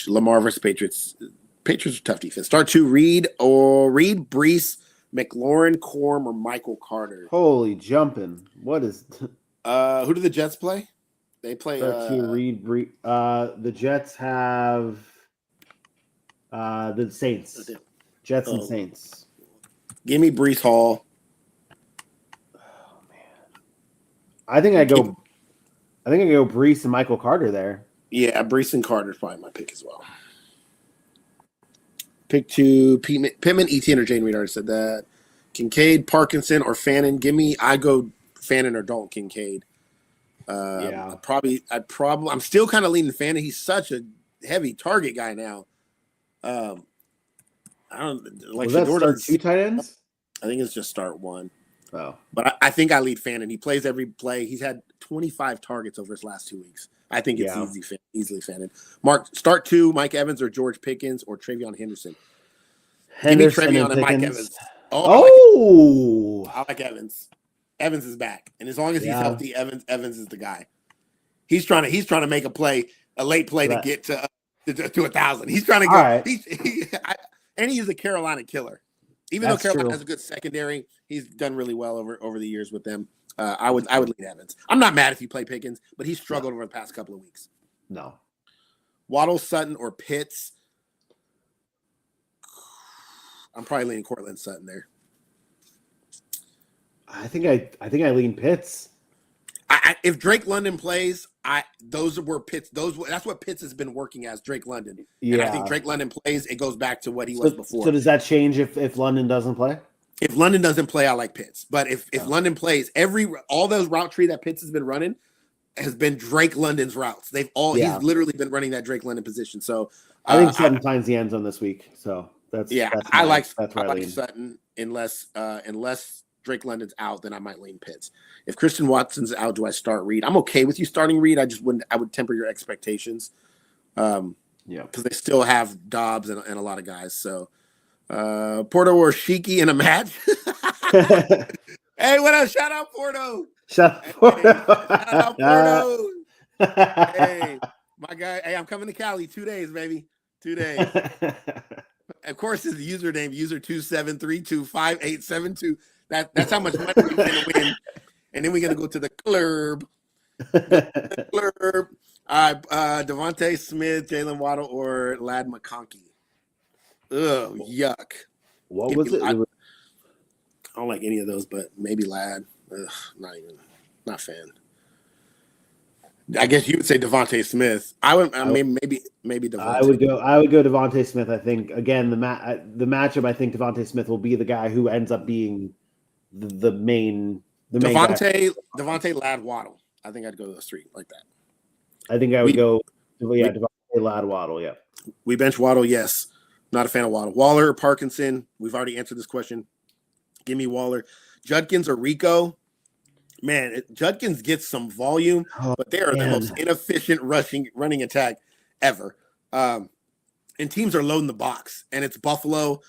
Lamar versus Patriots. Patriots are tough defense. Start 2, Reed, Brees, McLaurin, Corm, or Michael Carter. Holy jumping! What is? Who do the Jets play? They play. Start 2, Reed, Brees. The Jets have the Saints. Jets and Saints. Give me Brees Hall. Oh man, I think I go Brees and Michael Carter there. Yeah, Brees and Carter is probably my pick as well. Pick 2, Pittman, Etienne, or Jane Reed. Already said that. Kincaid, Parkinson, or Fannin. I go Fannin or Dalton Kincaid. Yeah. I'm still kind of leaning Fannin. He's such a heavy target guy now. I don't like. Was that start 2 tight ends? I think it's just start 1. Oh, but I think I lead Fannin. He plays every play. He's had 25 targets over his last 2 weeks. I think it's easily Fannin. Mark, start 2, Mike Evans or George Pickens or Travion Henderson. Give me Travion and Mike Evans. I like Evans. Evans is back, and as long as he's healthy, Evans is the guy. He's trying to make a late play to get to 1,000. He's trying to go. Right. And he's a Carolina killer. Even though Carolina has a good secondary, he's done really well over the years with them. I would lead Evans. I'm not mad if you play Pickens, but he's struggled over the past couple of weeks. No. Waddle, Sutton, or Pitts. I'm probably leaning Cortland Sutton there. I think I lean Pitts. If Drake London plays, those were Pitts. That's what Pitts has been working as, Drake London. Yeah. And I think Drake London plays, it goes back to what he was before. So does that change if London doesn't play? If London doesn't play, I like Pitts. But if London plays, all those route tree that Pitts has been running has been Drake London's routes. He's literally been running that Drake London position. So I think Sutton finds the end zone this week. So I like Sutton unless Drake London's out, then I might lean Pitts. If Christian Watson's out, do I start Reed? I'm okay with you starting Reed. I would temper your expectations. Because they still have Dobbs and a lot of guys. So Porto or Shiki in a match. Hey, what up? Shout out Porto. Shout out Porto. Hey, my guy. Hey, I'm coming to Cali. 2 days, baby. 2 days. Of course, his username, user27325872. That's how much money we're going to win. And then we're going to go to the club. Devontae Smith, Jalen Waddle, or Lad McConkey. Ugh, yuck. What was it? I don't like any of those, but maybe Lad. Ugh, not fan. I guess you would say Devontae Smith. Maybe Devontae. I would go Devontae Smith. I think again the matchup. I think Devontae Smith will be the guy who ends up being the main. Devontae Lad Waddle. I think I'd go those 3 like that. I think I would go. Devontae Lad Waddle. Yeah. We bench Waddle. Yes. Not a fan of Waddle. Waller or Parkinson. We've already answered this question. Give me Waller. Judkins or Rico. Man, Judkins gets some volume, but they are the most inefficient running attack ever. And teams are loading the box, and it's Buffalo.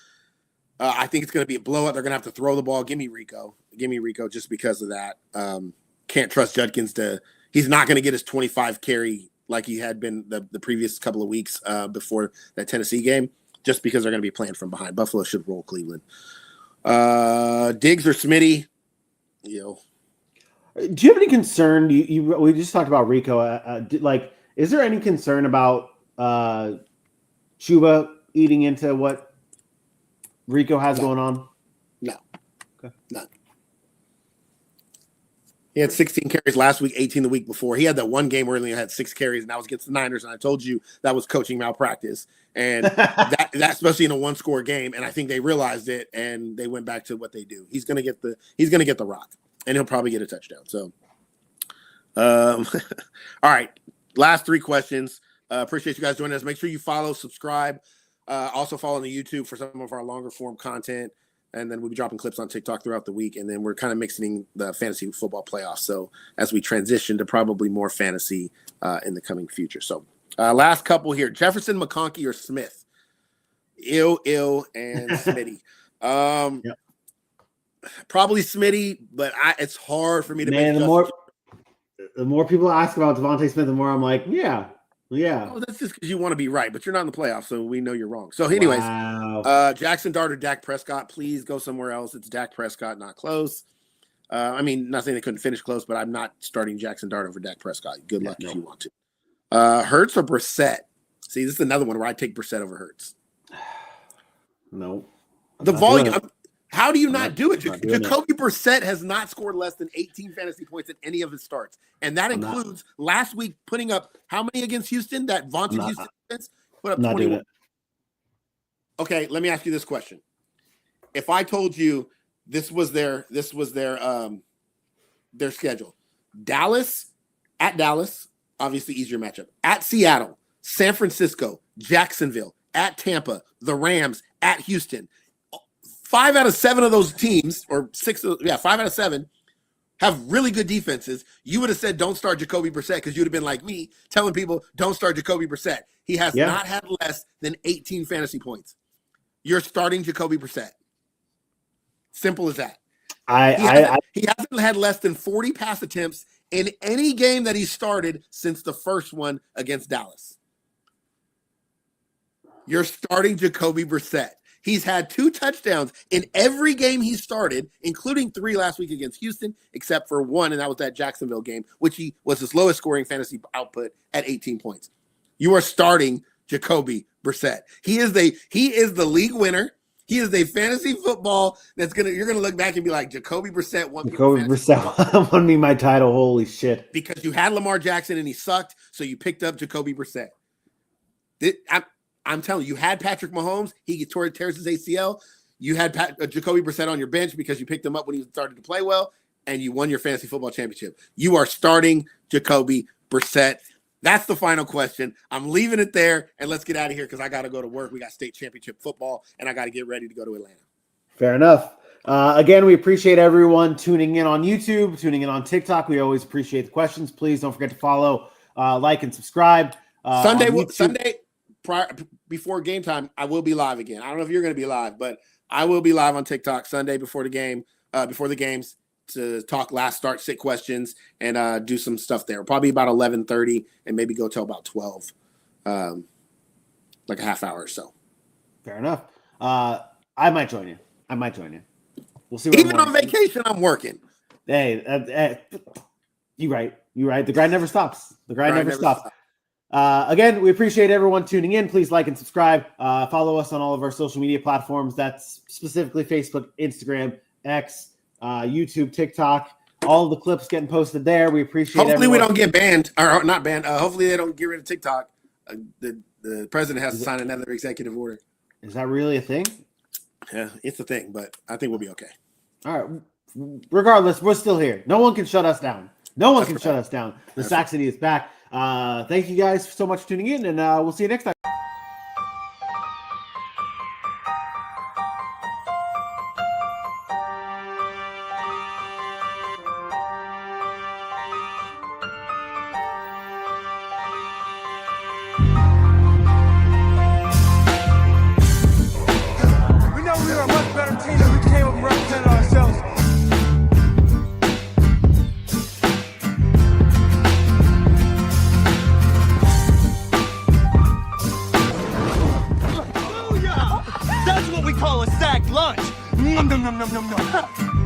I think it's going to be a blowout. They're going to have to throw the ball. Give me Rico just because of that. Can't trust Judkins he's not going to get his 25 carry like he had been the previous couple of weeks before that Tennessee game, just because they're going to be playing from behind. Buffalo should roll Cleveland. Diggs or Smitty. Do you have any concern? We just talked about Rico. Is there any concern about Chuba eating into what Rico has going on? No. Okay. None. He had 16 carries last week, 18 the week before. He had that one game where he only had 6 carries, and that was against the Niners. And I told you that was coaching malpractice, and that especially in a 1-score game. And I think they realized it, and they went back to what they do. He's gonna get the rock, and he'll probably get a touchdown. So, all right, last 3 questions. Appreciate you guys joining us. Make sure you follow, subscribe. Also follow on the YouTube for some of our longer form content. And then we'll be dropping clips on TikTok throughout the week. And then we're kind of mixing the fantasy football playoffs. So as we transition to probably more fantasy in the coming future. So last couple here, Jefferson, McConkey, or Smith? Ill, and Smitty. Yep. Probably Smitty, but it's hard for me to make the more people ask about Devontae Smith, the more I'm like, yeah. Oh, that's just because you want to be right, but you're not in the playoffs, so we know you're wrong. So, anyways, wow. Jackson Dart or Dak Prescott, please go somewhere else. It's Dak Prescott, not close. I mean, not saying they couldn't finish close, but I'm not starting Jackson Dart over Dak Prescott. Good luck if you want to. Hurts or Brissett? See, this is another one where I take Brissett over Hurts. No. The volume. How do you not do it? Jacoby Brissett has not scored less than 18 fantasy points in any of his starts. And that includes last week putting up how many against Houston? That vaunted Houston defense put up 21. Okay, let me ask you this question. If I told you this was their schedule. Dallas, obviously easier matchup. At Seattle, San Francisco, Jacksonville, at Tampa, the Rams, at Houston. 5 out of 7 of those teams, or 5 out of 7, have really good defenses. You would have said don't start Jacoby Brissett because you'd have been like me telling people don't start Jacoby Brissett. He has not had less than 18 fantasy points. You're starting Jacoby Brissett. Simple as that. He hasn't had less than 40 pass attempts in any game that he started since the first one against Dallas. You're starting Jacoby Brissett. He's had 2 touchdowns in every game he started, including 3 last week against Houston, except for 1, and that was that Jacksonville game, which he was his lowest scoring fantasy output at 18 points. You are starting Jacoby Brissett. He is the league winner. He is a fantasy football you're gonna look back and be like, Jacoby Brissett won. Jacoby Brissett won me my title. Holy shit! Because you had Lamar Jackson and he sucked, so you picked up Jacoby Brissett. I'm telling you, you had Patrick Mahomes. He tears his ACL. You had Jacoby Brissett on your bench because you picked him up when he started to play well, and you won your fantasy football championship. You are starting Jacoby Brissett. That's the final question. I'm leaving it there, and let's get out of here because I got to go to work. We got state championship football, and I got to get ready to go to Atlanta. Fair enough. Again, we appreciate everyone tuning in on YouTube, tuning in on TikTok. We always appreciate the questions. Please don't forget to follow, like, and subscribe. Sunday. Before game time, I will be live again. I don't know if you're going to be live, but I will be live on TikTok Sunday before the games to talk last start, sit questions, and do some stuff there. Probably about 11:30 and maybe go till about 12, like a half hour or so. Fair enough. I might join you. We'll see. Even on vacation, I'm working. Hey, you're right. The grind never stops. Never stops. Again, we appreciate everyone tuning in. Please like and subscribe. Follow us on all of our social media platforms. That's specifically Facebook, Instagram, X, YouTube, TikTok. All of the clips getting posted there. We appreciate it. Hopefully we don't get banned, or not banned. Hopefully they don't get rid of TikTok. The president has to sign another executive order. Is that really a thing? Yeah, it's a thing, but I think we'll be okay. All right. Regardless, we're still here. No one can shut us down. Shut us down. The Saxony is back. Thank you guys so much for tuning in, and we'll see you next time. We know we are a much better team than we came up and represented ourselves. That's what we call a sack lunch. Nom nom nom nom nom nom.